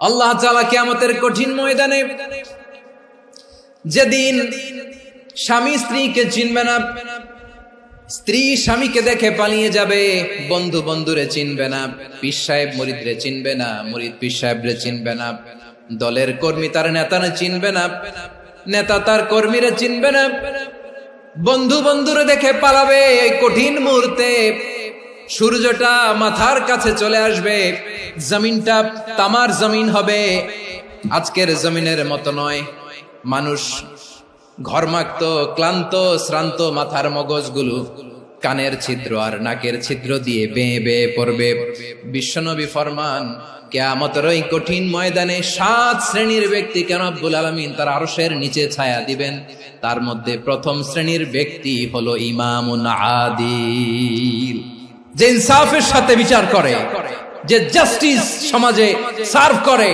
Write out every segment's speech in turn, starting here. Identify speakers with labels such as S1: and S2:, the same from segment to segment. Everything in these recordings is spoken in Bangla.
S1: আল্লাহ তাআলা কিয়ামতের কঠিন ময়দানে যেদিন স্বামী স্ত্রীকে চিনবে না, স্ত্রী স্বামীকে দেখে পালিয়ে যাবে, বন্ধু বন্ধুরে চিনবে না, পীর সাহেব মুরিদরে চিনবে না, মুরিদ পীর সাহেবরে চিনবে না, দলের কর্মী তার নেতারে চিনবে না, নেতা তার কর্মীরে চিনবে না, বন্ধু বন্ধুরে দেখে পালাবে। এই কঠিন মুহূর্তে সূর্যটা মাথার কাছে চলে আসবে, জমিনটা তামার জমিন হবে, আজকের জমিনের মতো নয়। মানুষ ঘর্মাক্ত, ক্লান্ত, শ্রান্ত মাথার মগজগুলো কানের ছিদ্র আর নাকের ছিদ্র দিয়ে বেয়ে বেয়ে পড়বে। বিশ্বনবী ফরমান, কিয়ামতের ওই কঠিন ময়দানে 7 শ্রেণীর ব্যক্তিকে রব্বুল আলামিন তার আরশের নিচে ছায়া দিবেন। তার মধ্যে প্রথম শ্রেণীর ব্যক্তি হলো ইমামুন আদিল, যে ইনসাফের সাথে বিচার করে, যে জাস্টিস সমাজে সার্ভ করে,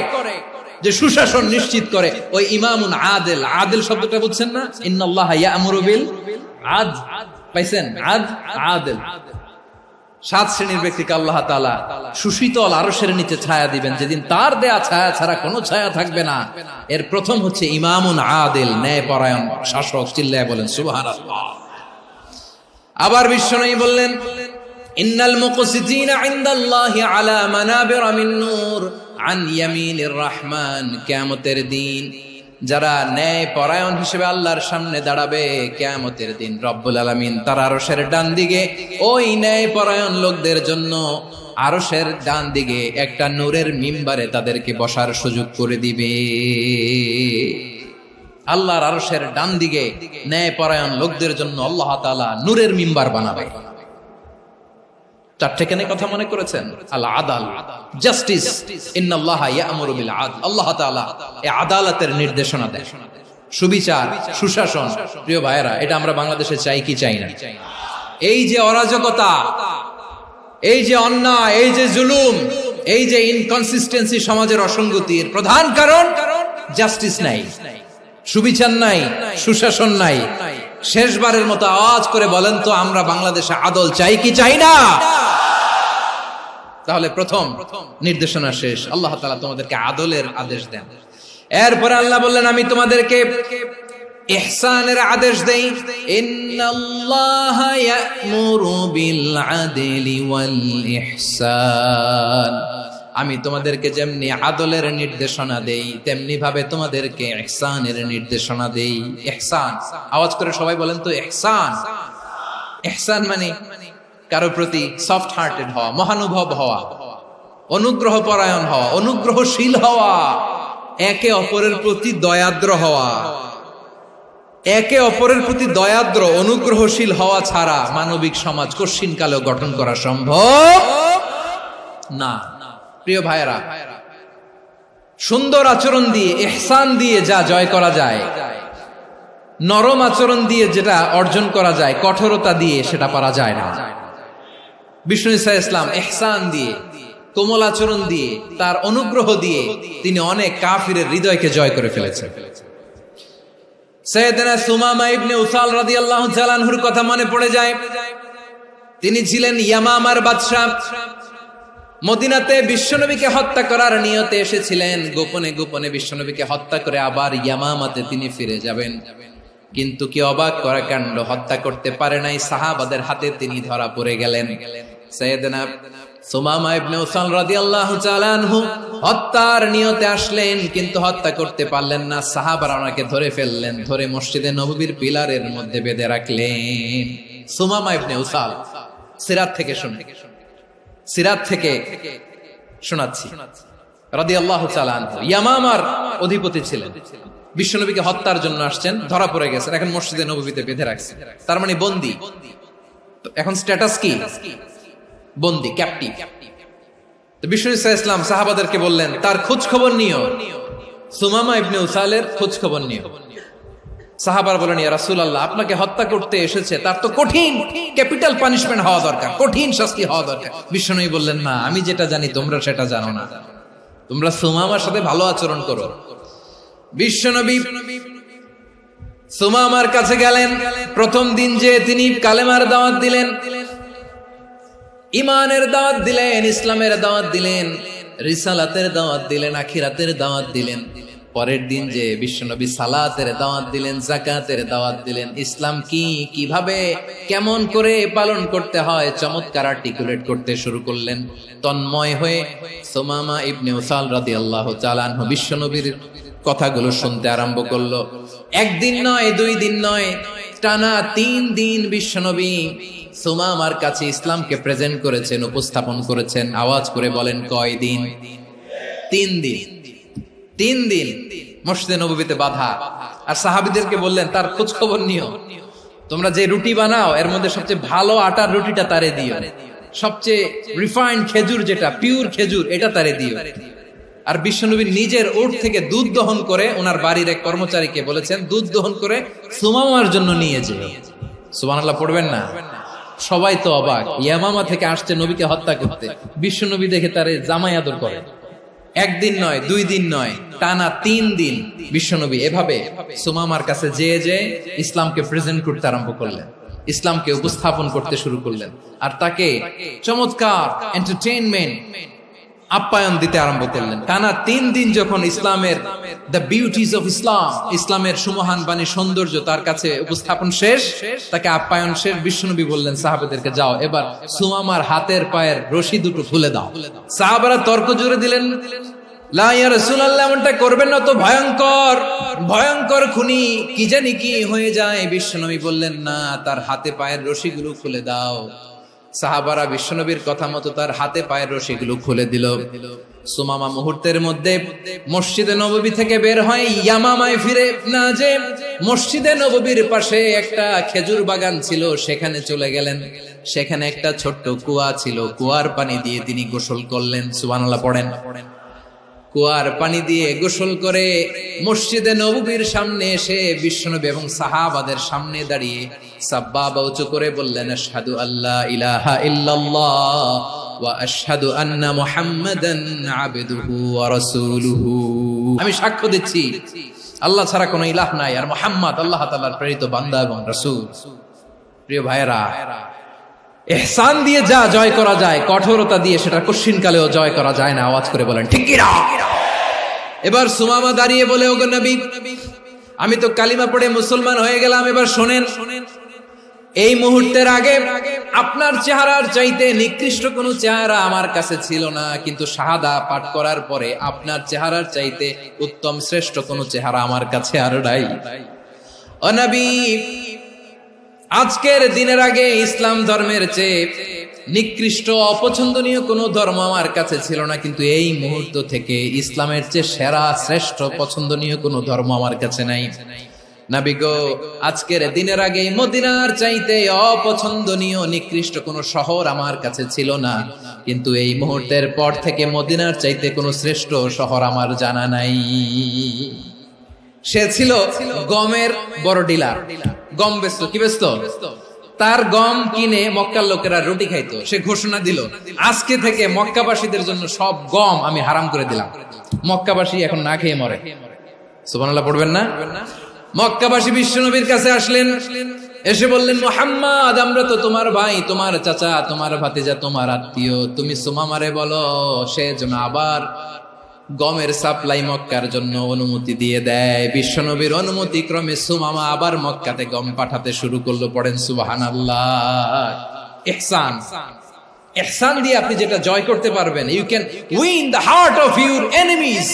S1: যে সুশাসন নিশ্চিত করে, ওই ইমামুন আদিল। আদিল শব্দটা বুঝছেন না? ইন্নাল্লাহা ইয়া'মুরু বিল আদল, পাইছেন? আদিল। 7 শ্রেণীর ব্যক্তিকে আল্লাহ তাআলা সুশীতল আরশের নিচে ছায়া দিবেন, যেদিন তার দেয়া ছায়া ছাড়া কোনো ছায়া থাকবে না। এর প্রথম হচ্ছে ইমামুন আদিল, ন্যায়পরায়ণ শাসক। চিল্লায় বলেন সুবহানাল্লাহ। আবার বিশ্বনবী বললেন, ইন্নাল মুকসিতিনা ইনদাল্লাহি আলা মানাবিরা মিন নূর আন ইয়ামিনির রহমান। কিয়ামতের দিন যারা ন্যায় পরায়ণ হিসেবে আল্লাহর সামনে দাঁড়াবে, কিয়ামতের দিন রব্বুল আলামিন তার আরশের ডান দিকে ওই ন্যায় পরায়ণ লোকদের জন্য আরশের ডান দিকে একটা নূরের মিম্বারে তাদেরকে বসার সুযোগ করে দিবে। আল্লাহর আরশের ডান দিকে ন্যায় পরায়ণ লোকদের জন্য আল্লাহ তাআলা নূরের মিম্বার বানাবে। 4টে কেন কথা মনে করেছেন? আল আদাল, জাস্টিস। ইন্নাল্লাহা ইয়া'মুরু বিল আদল। আল্লাহ তাআলা এই আদালতের নির্দেশনা দেন, সুবিচার, সুশাসন। প্রিয় ভাইয়েরা, এটা আমরা বাংলাদেশে চাই কি চাই না? এই যে অরাজকতা, এই যে অন্যায়, এই যে জুলুম, এই যে ইনকনসিস্টেন্সি, সমাজের অসঙ্গতির প্রধান কারণ জাস্টিস নাই, সুবিচার নাই, সুশাসন নাই। শেষবারের মতো আওয়াজ করে বলেন তো, আমরা বাংলাদেশে আদল চাই কি চাই না? তাহলে প্রথম নির্দেশনা শেষ। আল্লাহ তাআলা তোমাদেরকে আদলের আদেশ দেন। এরপরে আল্লাহ বললেন, আমি তোমাদেরকে ইহসানের আদেশ দেই। ইন্নাল্লাহা ইয়া'মুরু বিল আদলি ওয়াল ইহসান। আমি তোমাদেরকে যেমনি আদলের নির্দেশনা দেই, তেমনি ভাবে তোমাদেরকে ইহসানের নির্দেশনা দেই। ইহসান, আওয়াজ করে সবাই বলেন তো ইহসান। ইহসান মানে কারো প্রতি সফট হার্টেড হওয়া, মহানুভব হওয়া, অনুগ্রহ পরায়ণ হওয়া, অনুগ্রহশীল হওয়া, একে অপরের প্রতি দয়াদ্র হওয়া। একে অপরের প্রতি দয়াদ্র, অনুগ্রহশীল হওয়া ছাড়া মানবিক সমাজ কশিনকালেও গঠন করা সম্ভব না। প্রিয় ভাইয়েরা, সুন্দর আচরণ দিয়ে, ইহসান দিয়ে যা জয় করা যায়, নরম আচরণ দিয়ে যেটা অর্জন করা যায়, কঠোরতা দিয়ে সেটা পারা যায় না। বিষ্ণু ঈসা ইসলাম ইহসান দিয়ে, কোমল আচরণ দিয়ে, তার অনুগ্রহ দিয়ে তিনি অনেক কাফিরের হৃদয়কে জয় করে ফেলেছেন। সাইয়েদনা সুমামা ইবনে উসাল রাদিয়াল্লাহু তাআলা আনহুর কথা মনে পড়ে যায়। তিনি ছিলেন ইয়ামামার বাদশা। মদিনাতে বিশ্বনবীকে হত্যা করার নিয়তে এসেছিলেন। গোপনে গোপনে বিশ্বনবীকে হত্যা করে আবার ইয়ামামাতে তিনি ফিরে যাবেন। কিন্তু কি অবাক করা কাণ্ড, হত্যা করতে পারে নাই, সাহাবাদের হাতে তিনি ধরা পড়ে গেলেন। সাইয়েদনা সুমামা ইবনে উসাল রাদিয়াল্লাহু তাআলা আনহু হত্যার নিয়তে আসলেন, কিন্তু হত্যা করতে পারলেন না। সাহাবারা ওনাকে ধরে ফেললেন, ধরে মসজিদে নববীর পিলারের মধ্যে বেঁধে রাখলেন। সুমামা ইবনে উসাল, সিরাত থেকে শুনে, সিরাত থেকে শোনাচ্ছি, রাদিয়াল্লাহু তাআলা আনহু ইয়ামামার অধিপতি ছিলেন। বিশ্বনবীকে হত্যার জন্য আসছেন, ধরা পড়ে গেছেন, এখন মসজিদে নববীতে বেঁধে রাখছে। তার মানে বন্দী। এখন স্ট্যাটাস কি? বন্দী, ক্যাপ্টিভ। তো বিষ্ণু ঈসা ইসলাম সাহাবাদেরকে বললেন, তার খোঁজ খবর নিও, সুমামা ইবনে উসালের খোঁজ খবর নিও। সাহাবার বলেন, ইয়া রাসূলুল্লাহ, আপনাকে হত্যা করতে এসেছে, তার তো কঠিন ক্যাপিটাল পানিশমেন্ট হওয়া দরকার, কঠিন শাস্তি হওয়া দরকার। বিশ্বনবী বললেন, না, আমি যেটা জানি তোমরা সেটা জানো না, তোমরা সুমামার সাথে ভালো আচরণ করো। বিশ্বনবী সুমামার কাছে গেলেন। প্রথম দিন যে তিনি কালেমার দাওয়াত দিলেন, ইমানের দাওয়াত দিলেন, ইসলামের দাওয়াত দিলেন, রিসালাতের দাওয়াত দিলেন, আখিরাতের দাওয়াত দিলেন। পরের দিন যে বিশ্বনবী সালাতের দাওয়াত দিলেন, যাকাতের দাওয়াত দিলেন, ইসলাম কি, কিভাবে, কেমন করে পালন করতে হয় চমৎকার আর্টিকুলেট করতে শুরু করলেন। তন্ময় হয়ে সুমামা ইবনে উসাল রাদিয়াল্লাহু তাআলা আনহু বিশ্বনবীর কথাগুলো শুনতে আরম্ভ করলো। একদিন নয়, 2 দিন নয়, টানা 3 দিন বিশ্বনবী সুমামার কাছে ইসলামকে প্রেজেন্ট করেছেন, উপস্থাপন করেছেন। আওয়াজ করে বলেন, কয় দিন? 3 দিন। 3 দিন মসজিদে নববীতে বাধা। আর সাহাবীদেরকে বললেন, তার খোঁজ খবর নিও, তোমরা যে রুটি বানাও এর মধ্যে সবচেয়ে ভালো আটার রুটিটা তারে দিও, সবচেয়ে রিফাইন্ড খেজুর, যেটা পিওর খেজুর, এটা তারে দিও। আর বিশ্বনবী নিজের উট থেকে দুধ দহন করে ওনার বাড়ির এক কর্মচারীকে বলেছেন, দুধ দহন করে সুমামার জন্য নিয়ে যেও। সুবহানাল্লাহ পড়বেন না? সবাই তো অবাক, ইয়ামামা থেকে আসছে নবীকে হত্যা করতে, বিশ্বনবী দেখে তারে জামাই আদর করে। 1 দিন নয়, 2 দিন নয়, টানা 3 দিন বিশ্বনবী এভাবে সুমামার কাছে যেয়ে ইসলামকে প্রেজেন্ট করতে আরম্ভ করলেন, ইসলামকে উপস্থাপন করতে শুরু করলেন। আর তাকে চমৎকার এন্টারটেইনমেন্ট, আপ্যায়ন দিতে আরম্ভ করলেন। টানা 3 দিন যখন ইসলামের দ্য বিউটিজ অফ ইসলাম, ইসলামের সুমহান বাণী, সৌন্দর্য তার কাছে উপস্থাপন শেষ, তাকে আপ্যায়ন শেষ, বিশ্বনবী বললেন সাহাবাদেরকে, যাও এবার সুমামার হাতের পায়ের রশি দুটো খুলে দাও। সাহাবারা তর্ক জুড়ে দিলেন, লা ইয়া রাসূলুল্লাহ, এমনটা করবেন না তো, ভয়ঙ্কর ভয়ঙ্কর খুনি, কি জানি কি হয়ে যায়। বিশ্বনবী বললেন, না, তার হাতে পায়ের রশিগুলো খুলে দাও। সাহাবারা বিশ্বনবীর কথা মতো তার হাতে পায়ের রশিগুলো খুলে দিল। সুমামা মুহূর্তের মধ্যে মসজিদে নববী থেকে বের হয়, ইয়ামামায় ফিরে না যে মসজিদে নববীর পাশে একটা খেজুর বাগান ছিল, সেখানে চলে গেলেন। সেখানে একটা ছোট্ট কুয়া ছিল, কুয়ার পানি দিয়ে তিনি গোসল করলেন। সুবহানাল্লাহ পড়েন। কুয়ার পানি দিয়ে গোসল করে মসজিদে নববীর সামনে এসে বিশ্বনবী এবং সাহাবাদের সামনে দাঁড়িয়ে সাব্বাবা উঁচু করে বললেন, আশহাদু আল্লা ইলাহা ইল্লাল্লাহ ওয়া আশহাদু আন্না মুহাম্মাদান আবদুহু ওয়া রাসূলুহু। আমি সাক্ষ্য দিচ্ছি আল্লাহ ছাড়া কোনো ইলাহ নাই, আর মুহাম্মদ আল্লাহ তাআলার প্রেরিত বান্দা এবং রাসূল। প্রিয় ভাইয়েরা, ইহসান দিয়ে যা জয় করা যায়, কঠোরতা দিয়ে সেটা কঠিনকালেও জয় করা যায় না। আওয়াজ করে বলেন, ঠিক কি না? এবার সুমামা দাঁড়িয়ে বলে, ওগো নবী, আমি তো কালিমা পড়ে মুসলমান হয়ে গেলাম, এবার শোনেন, এই মুহূর্তের আগে আপনার চেহারার চাইতে নিকৃষ্ট কোনো চেহারা আমার কাছে ছিল না, কিন্তু শাহাদা পাঠ করার পরে আপনার চেহারার চাইতে উত্তম শ্রেষ্ঠ কোনো চেহারা আমার কাছে আর নাই। ও নবী, আজকের দিনের আগে ইসলাম ধর্মের চেয়ে নিকৃষ্ট অপছন্দনীয় কোনো ধর্ম আমার কাছে ছিল না, কিন্তু এই মুহূর্ত থেকে ইসলামের চেয়ে সেরা শ্রেষ্ঠ পছন্দনীয় কোনো ধর্ম আমার কাছে নাই। নবী গো, আজকের দিনের আগে মদিনার চাইতে অপছন্দনীয় নিকৃষ্ট কোনো শহর আমার কাছে ছিল না, কিন্তু এই মুহূর্তের পর থেকে মদিনার চাইতে কোনো শ্রেষ্ঠ শহর আমার জানা নাই। সে ছিল গমের বড় ডিলার, গম বেচতো। কি বেচতো? তার গম কিনে মক্কার লোকেরা রুটি খাইতো। সে ঘোষণা দিল, আজকে থেকে মক্কাবাসীদের জন্য সব গম আমি হারাম করে দিলাম, মক্কাবাসী এখন না খেয়ে মরে। সুবহানাল্লাহ পড়বেন না? মক্কাবাসী বিশ্বনবীর কাছে আসলেন, এসে বললেন, মুহাম্মদ, আমরা তো তোমার ভাই, তোমার চাচা, তোমার ভাতিজা, তোমার আত্মীয়, তুমি সুমামারে বলো সে যেন আবার গমের সাপ্লাই মক্কার জন্য অনুমতি দিয়ে দেয়। বিশ্বনবীর অনুমতি ক্রমে সুমামা আবার মক্কাতে গম পাঠাতে শুরু করলো। পড়েন সুবহানাল্লাহ। ইহসান, ইহসান দিয়ে আপনি যেটা জয় করতে পারবেন, you can win the heart of your enemies.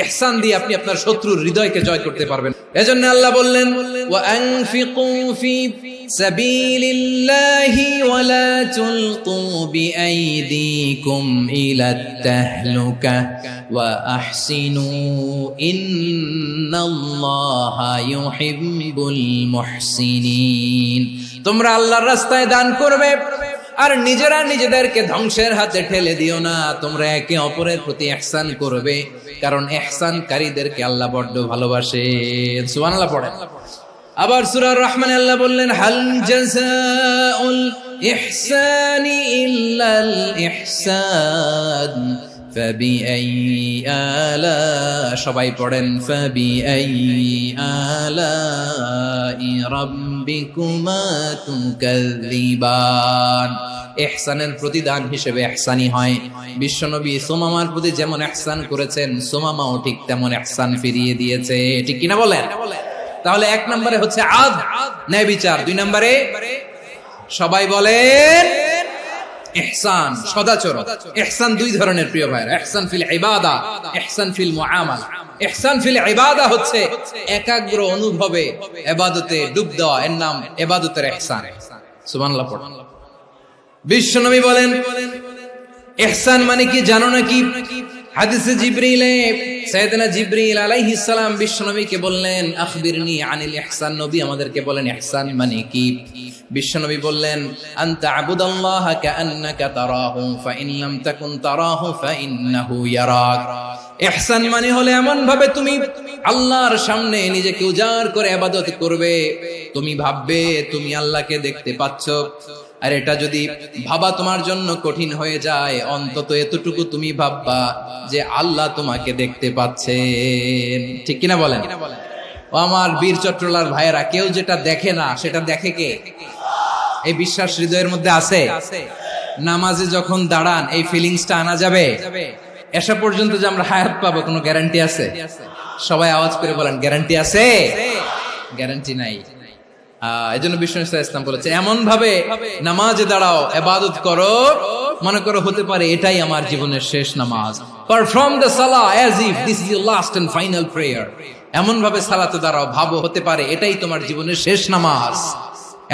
S1: ইহসান দিয়ে আপনি আপনার শত্রুর হৃদয়কে জয় করতে পারবেন। এজন্য আল্লাহ বললেন, ওয়া আনফিকু ফি সাবিলিল্লাহি ওয়া লা তুলকু বিআইদিকুম ইলাত তাহলুকা ওয়া আহসিনু ইন্নাল্লাহা ইউহিব্বুল মুহসিনিন। তোমরা আল্লাহর রাস্তায় দান করবে আর নিজেরা নিজেদেরকে ধ্বংসের হাতে ঠেলে দিও না। তোমরা একে অপরের প্রতি ইহসান করবে, কারণ ইহসানকারীদেরকে আল্লাহ বড় ভালোবাসেন। সুবহানাল্লাহ পড়েন। আবার সূরা রহমান আল্লাহ বললেন, হাল জাযাউল ইহসানি ইল্লাল ইহসান ফাবিআইয়ি আলা, সবাই পড়েন ফাবিআইয়ি আলাই রাব্বিকুমা তুকাযযিবান। ইহসানের প্রতিদান হিসেবে ইহসানি হয়। বিশ্বনবী সুমামার প্রতি যেমন ইহসান করেছেন, সুমামাও ঠিক তেমন ইহসান ফিরিয়ে দিয়েছে। ঠিক কিনা বলেন? তাহলে এক নম্বরে হচ্ছে আদ, ন্যায় বিচার। দুই নম্বরে সবাই বলেন ইহসান, সদাচরণ। ইহসান দুই ধরনের প্রিয় ভাইরা, ইহসান ফিল ইবাদা, ইহসান ফিল মুআমালা। ইহসান ফিল ইবাদা হচ্ছে একাগ্র অনুভবে ইবাদতে ডুব দেওয়া, এর নাম ইবাদতের ইহসান। সুবহানাল্লাহ পড়ুন। বিশ্বনবী বলেন ইহসান মানে কি জানো নাকি? হাদিসে জিবরিলে সাইয়েদনা জিবরিল আলাইহিস সালাম বিশ্বনবীকে বললেন আখবিরনি আনিল ইহসান। নবী আমাদেরকে বলেন ইহসান মানে কি? বিশ্বনবী বললেন আনতা আবুদাল্লাহ কাআন্নাকা তারাহু ফাইন লাম তাকুন তারাহু ফাইন্নাহু ইয়ারাক। ইহসান মানে হলো এমন ভাবে তুমি আল্লাহর সামনে নিজেকে উজাড় করে ইবাদত করবে, তুমি ভাববে তুমি আল্লাহকে দেখতে পাচ্ছ। আর এটা যদি ভাবা তোমার জন্য কঠিন হয়ে যায়, অন্তত এতটুকু তুমি ভাববা যে আল্লাহ তোমাকে দেখতে পাচ্ছেন। ঠিক কিনা বলেন? ও আমার বীর চট্টলার ভাইয়েরা, কেউ যেটা দেখে না সেটা দেখে কে? এই বিশ্বাস হৃদয়ের মধ্যে আছে? নামাজে যখন দাঁড়ান এই ফিলিংসটা আনা যাবে? এসা পর্যন্ত যে আমরা হায়াত পাবো কোনো গ্যারান্টি আছে? সবাই আওয়াজ করে বলেন গ্যারান্টি আছে? গ্যারান্টি নাই। এজন্য বিষ্ণু ইসলাম বলেছে এমন ভাবে নামাজে দাঁড়াও, ইবাদত করো, মনে করো হতে পারে এটাই আমার জীবনের শেষ নামাজ। পারফর্ম দ্য সালাহ as if this is your last and final prayer. এমন ভাবে সালাতে দাঁড়াও, ভাবো হতে পারে এটাই তোমার জীবনের শেষ নামাজ।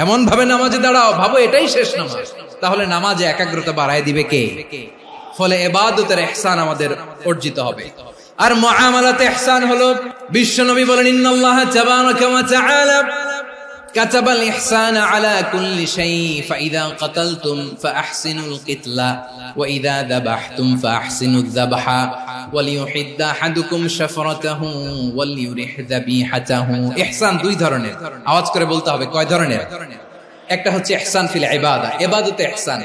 S1: এমন ভাবে নামাজে দাঁড়াও, ভাবো এটাই শেষ নামাজ। তাহলে নামাজে একাগ্রতা বাড়ায় দিবে কে? ফলে ইবাদতের ইহসান আমাদের অর্জিত হবে। আর মুআমালাতে ইহসান হলো, বিশ্বনবী বলেন ইন্নাল্লাহা তাবারাকা ওয়া তাআলা كتب الإحسان على كل شيء فإذا قتلتم فأحسنوا القتلة وإذا ذبحتم فأحسنوا الذبح وليحد أحدكم شفرته وليرح ذبيحته। ইহসান দুই ধরনের, আওয়াজ করে বলতে হবে কয় ধরনের? একটা হচ্ছে ইহসান ফিল ইবাদা, ইবাদতে ইহসান।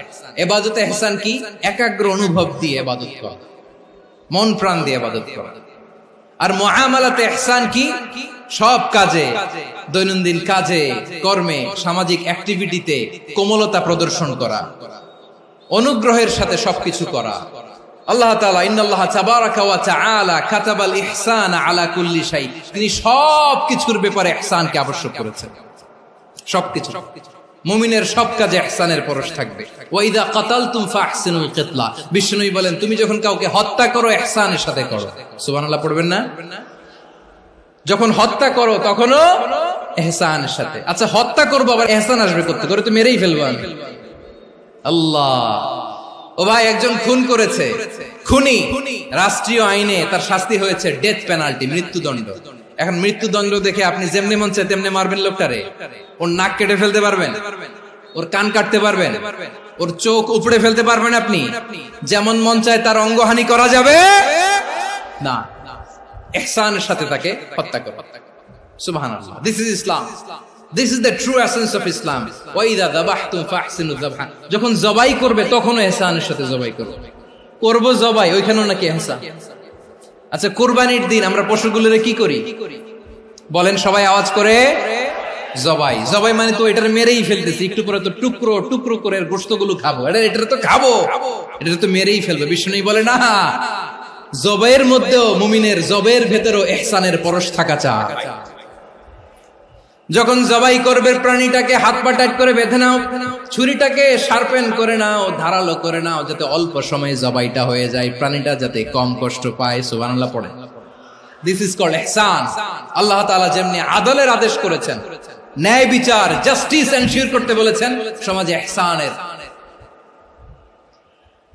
S1: ইবাদতে ইহসান কি? একাগ্র অনুভব দিয়ে ইবাদত করা, মন প্রাণ দিয়ে ইবাদত করা। আর মুআমালাতে ইহসান কি? সব কাজে, দৈনন্দিন কাজে, কর্মে, সামাজিক অ্যাক্টিভিটিতে কোমলতা প্রদর্শন করা, অনুগ্রহের সাথে সবকিছু করা। আল্লাহ তাআলা ইন্নাল্লাহা তাবারাকা ওয়া তাআলা কাতাবাল ইহসানা আলা কুল্লি শাই, তিনি সবকিছুর ব্যাপারে ইহসানকে আবশ্যক করেছেন। সবকিছু, মুমিনের সব কাজে ইহসানের পরশ থাকবে। ওয়া ইযা কাতালতুম ফাহসিনুল কিতলা, বিষ্ণুই বলেন তুমি যখন কাউকে হত্যা করো ইহসানের সাথে করো। সুবহানাল্লাহ পড়বেন না? যখন হত্যা করো তখনও ইহসানের সাথে। আচ্ছা হত্যা করবো আবার ইহসান আসবে করতে, করে তো মেরেই ফেলবো আমি। আল্লাহ, ও ভাই একজন খুন করেছে, খুনি, রাষ্ট্রীয় আইনে তার শাস্তি হয়েছে ডেথ পেনাল্টি, মৃত্যুদণ্ড। এখন মৃত্যুদণ্ড দেখে আপনি যেমনি মন চায় তেমনি মারবেন লোকটারে? ওর নাক কেটে ফেলতে পারবেন? ওর কান কাটতে পারবেন? ওর চোখ উপড়ে ফেলতে পারবেন আপনি? যেমন মন চায় তার অঙ্গহানি করা যাবে না। ইহসানের সাথে তাকে হত্যা করো। সুবহানাল্লাহ, this is Islam, this is the true essence of Islam. ওয়া ইযা যাবাহতুম ফাহসিনু যাবহা, যখন জবাই করবে তখনও ইহসানের সাথে জবাই করো। করব জবাই, ওইখানেও নাকি ইহসান। আচ্ছা কুরবানির দিন আমরা পশুগুলোরে কি করি বলেন? সবাই আওয়াজ করে জবাই। জবাই মানে তো এটারে মেরেই ফেলতেছি, একটু পরে তো টুকরো টুকরো করে গোশতগুলো খাবো, এটা তো খাবো, এটা তো মেরেই ফেলবে। বিষ্ণু বলে না, জবের মধ্যেও, মুমিনের জবের ভেতরেও ইহসানের পরশ থাকা চাই। যখন জবাই করবে প্রাণীটাকে হাত পা টাইট করে বেঁধে নাও, ছুরিটাকে শার্পেন করে নাও, ধারালো করে নাও, যাতে অল্প সময়ে জবাইটা হয়ে যায়, প্রাণীটা যাতে কম কষ্ট পায়। সুবহানাল্লাহ পড়ে। দিস ইজ কল্ড ইহসান। আল্লাহ তাআলা যেমনি আদলের আদেশ করেছেন, ন্যায় বিচার, জাস্টিস এনশিওর করতে বলেছেন, সমাজে ইহসানের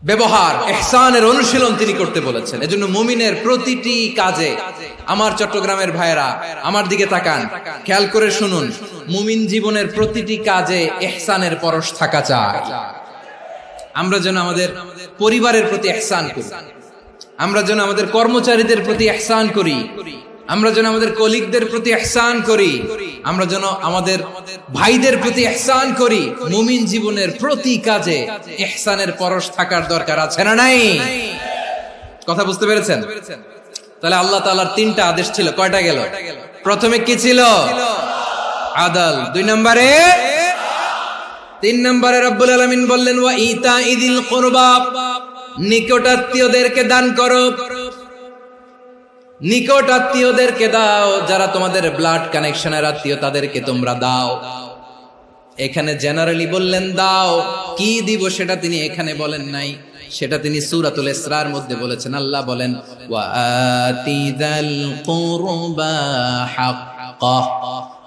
S1: ব্যবহার, ইহসানের অনুশীলন তিনি করতে বলেছেন। এজন্য মুমিনের প্রতিটি কাজে, আমার চট্টগ্রামের ভাইয়েরা আমার দিকে তাকান, খেয়াল করে শুনুন, মুমিন জীবনের প্রতিটি কাজে ইহসানের পরশ থাকা চাই। আমরা যেন আমাদের পরিবারের প্রতি ইহসান করি, আমরা যেন আমাদের কর্মচারীদের প্রতি ইহসান করি, আমরা যেন আমাদের কলিগদের প্রতি ইহসান করি, আমরা যেন আমাদের ভাইদের প্রতি ইহসান করি। মুমিন জীবনের প্রতি কাজে ইহসানের পরশ থাকার দরকার আছে না নাই? কথা বুঝতে পেরেছেন? তাহলে আল্লাহ তাআলার তিনটা আদেশ ছিল, কয়টা গেল? প্রথমে কি ছিল? আদল। 2 নম্বরে, 3 নম্বরে রব্বুল আলামিন বললেন ওয়া ইতাইযিল কুরবা, নিকটাত্মীয়দেরকে দান করো। নিকট আত্মীয়দেরকে দাও, যারা তোমাদের ব্লাড কানেকশনের আত্মীয় তাদেরকে তোমরা দাও। এখানে জেনারেলি বললেন দাও, কি দিব সেটা তিনি এখানে বলেন নাই, সেটা তিনি সূরাতুল ইসরার মধ্যে বলেছেন। আল্লাহ বলেন ওয়া আতিযাল কুরবা হাক্কাহ,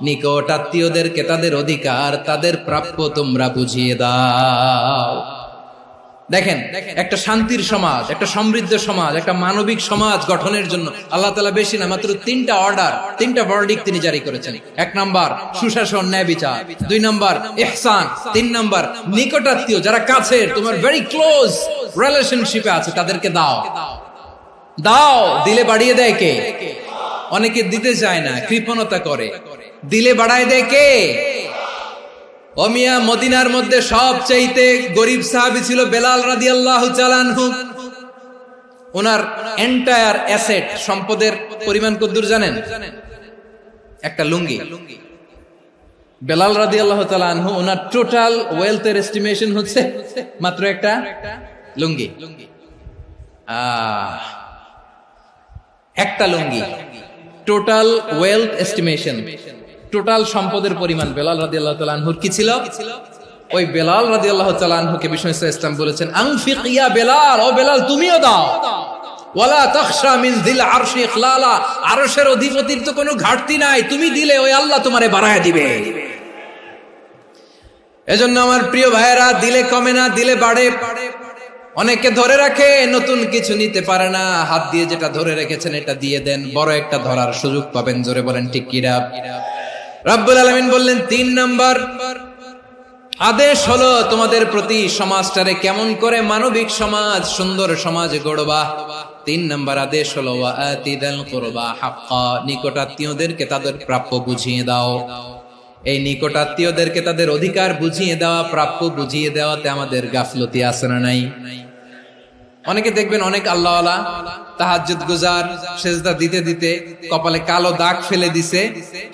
S1: নিকট আত্মীয়দেরকে তাদের অধিকার, তাদের প্রাপ্য তোমরা বুঝিয়ে দাও। দেখেন, একটা শান্তির সমাজ, একটা সমৃদ্ধ সমাজ, একটা মানবিক সমাজ গঠনের জন্য আল্লাহ তাআলা বেশি না, মাত্র 3টা অর্ডার, 3টা ভার্ডিক্ট তিনি জারি করেছেন। 1 নাম্বার সুশাসন, ন্যায় বিচার। 2 নাম্বার ইহসান। 3 নাম্বার নিকটাত্মীয়, যারা কাছের, তোমার ভেরি ক্লোজ রিলেশনশিপে আছে, তাদেরকে দাও। দাও, দিলে বাড়িয়ে দেয় কে? অনেকে দিতে চায় না, কৃপণতা করে। দিলে বাড়ায় দেয় কে? ও মিয়া, মদিনার মধ্যে সবচাইতে গরিব সাহাবী ছিল বেলাল রাদিয়াল্লাহু তাআলা আনহু। ওনার এন্টায়ার অ্যাসেট, সম্পদের পরিমাণ কতদূর জানেন? একটা লুঙ্গি। বেলাল রাদিয়াল্লাহু তাআলা আনহু, ওনার টোটাল ওয়েলথের এস্টিমেশন হচ্ছে মাত্র একটা লুঙ্গি। একটা লুঙ্গি, টোটাল ওয়েলথ এস্টিমেশন, টোটাল সম্পদের পরিমাণ বেলাল রাদিয়াল্লাহু তাআলা আনহুর কি ছিল? ওই বেলাল রাদিয়াল্লাহু তাআলা আনহুকে বিষ্ণু ইসলাম বলেছেন আনফিক ইয়া বেলাল, ও বেলাল তুমিও দাও। ওয়ালা তাখশা মিন যিল আরশি ইখলালা, আরশের অধিপতির তো কোনো ঘাটতি নাই, তুমি দিলে ওই আল্লাহ তোমারে বাড়ায় দিবে। এজন্য আমার প্রিয় ভাইয়েরা, দিলে কমে না, দিলে বাড়ে। অনেকে ধরে রাখে, নতুন কিছু নিতে পারে না, হাত দিয়ে যেটা ধরে রেখেছেন এটা দিয়ে দেন, বড় একটা ধরার সুযোগ পাবেন। জোরে বলেন ঠিক কিনা? রব্বুল আলামিন বললেন 3 নাম্বার আদেশ হলো তোমাদের প্রতি সমাজটারে কেমন করে মানবিক সমাজ, সুন্দর সমাজ গড়বা। 3 নাম্বার আদেশ হলো ওয়া আতিযাল কুরবা হাক্কা, নিকটাত্মীয়দেরকে তাদের প্রাপ্য বুঝিয়ে দাও। এই নিকটাত্মীয়দেরকে তাদের অধিকার বুঝিয়ে দেওয়া, প্রাপ্য বুঝিয়ে দেওয়াতে আমাদের গাফলতি আছে না নাই? অনেকে দেখবেন অনেক আল্লাহওয়ালা, তাহাজ্জুদ গুজার, সেজদা দিতে দিতে কপালে কালো দাগ ফেলে দিছে,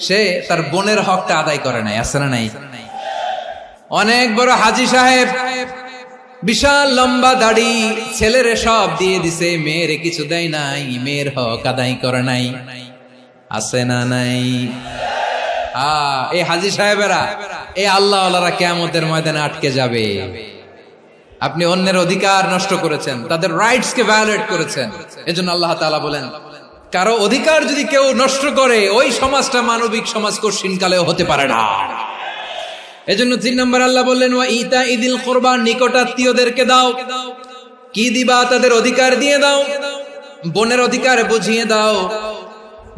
S1: সে তার বোনের হকটা আদায় করে নাই, আছে না নাই? অনেক বড় হাজী সাহেব, বিশাল লম্বা দাড়ি, ছেলেরে সব দিয়ে দিছে, মেয়েরে কিছু দেয় নাই, মেয়ের হক আদায় করে নাই, আছে না নাই? এই হাজী সাহেবেরা, এই আল্লাহওয়ালারা কিয়ামতের ময়দানে আটকে যাবে। আপনি অন্যের অধিকার নষ্ট করেছেন, তাদের রাইটস কে ভায়োলেট করেছেন। এজন্য আল্লাহ তাআলা বলেন, কারো অধিকার যদি কেউ নষ্ট করে, ওই সমাজটা মানবিক সমাজ কঠিনকালেও হতে পারে না। এজন্য 3 নম্বর আল্লাহ বললেন ওয়া ইতাইযিল কুরবা, নিকটাত্মীয়দেরকে দাও। কি দিবা? তাদের অধিকার দিয়ে দাও। বোনের অধিকার বুঝিয়ে দাও,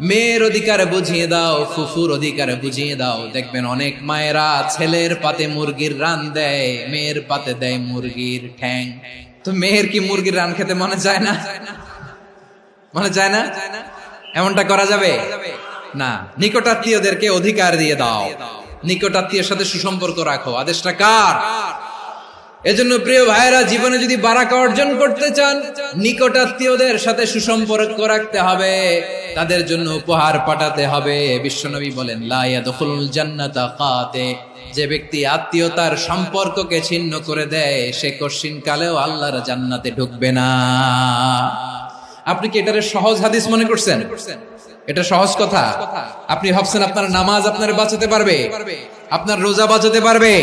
S1: মেয়ের অধিকার বুঝিয়ে দাও, ফুফুর অধিকার বুঝিয়ে দাও। দেখবেন অনেক মায়েরা ছেলের পাতে মুরগির রান দেয়, মেয়ের পাতে দেয় মুরগির ঠ্যাং। তো মেয়ের কি মুরগির রান খেতে মনে চায় না? মনে চায় না? এমনটা করা যাবে না। নিকটাত্মীয়দেরকে অধিকার দিয়ে দাও, নিকটাত্মীয়ের সাথে সুসম্পর্ক রাখো। আদেশটা কার? এজন্য প্রিয় ভাইয়েরা, জীবনে যদি বারাকা অর্জন করতে চান, নিকটাত্মীয়দের সাথে সুসম্পর্ক রাখতে হবে, তাদের জন্য উপহার পাঠাতে হবে। বিশ্বনবী বলেন লা ইয়াদখুলুল জান্নাতা কাতে, যে ব্যক্তি আত্মীয়তার সম্পর্ককে ছিন্ন করে দেয়, সে কঠিন কালেও আল্লাহর জান্নাতে ঢুকবে না। আপনি কি এটারে সহজ হাদিস মনে করছেন? এটা সহজ কথা? আপনি ভাবছেন আপনার নামাজ আপনারে বাঁচাতে পারবে, আপনার রোজা বাঁচাতে পারবে,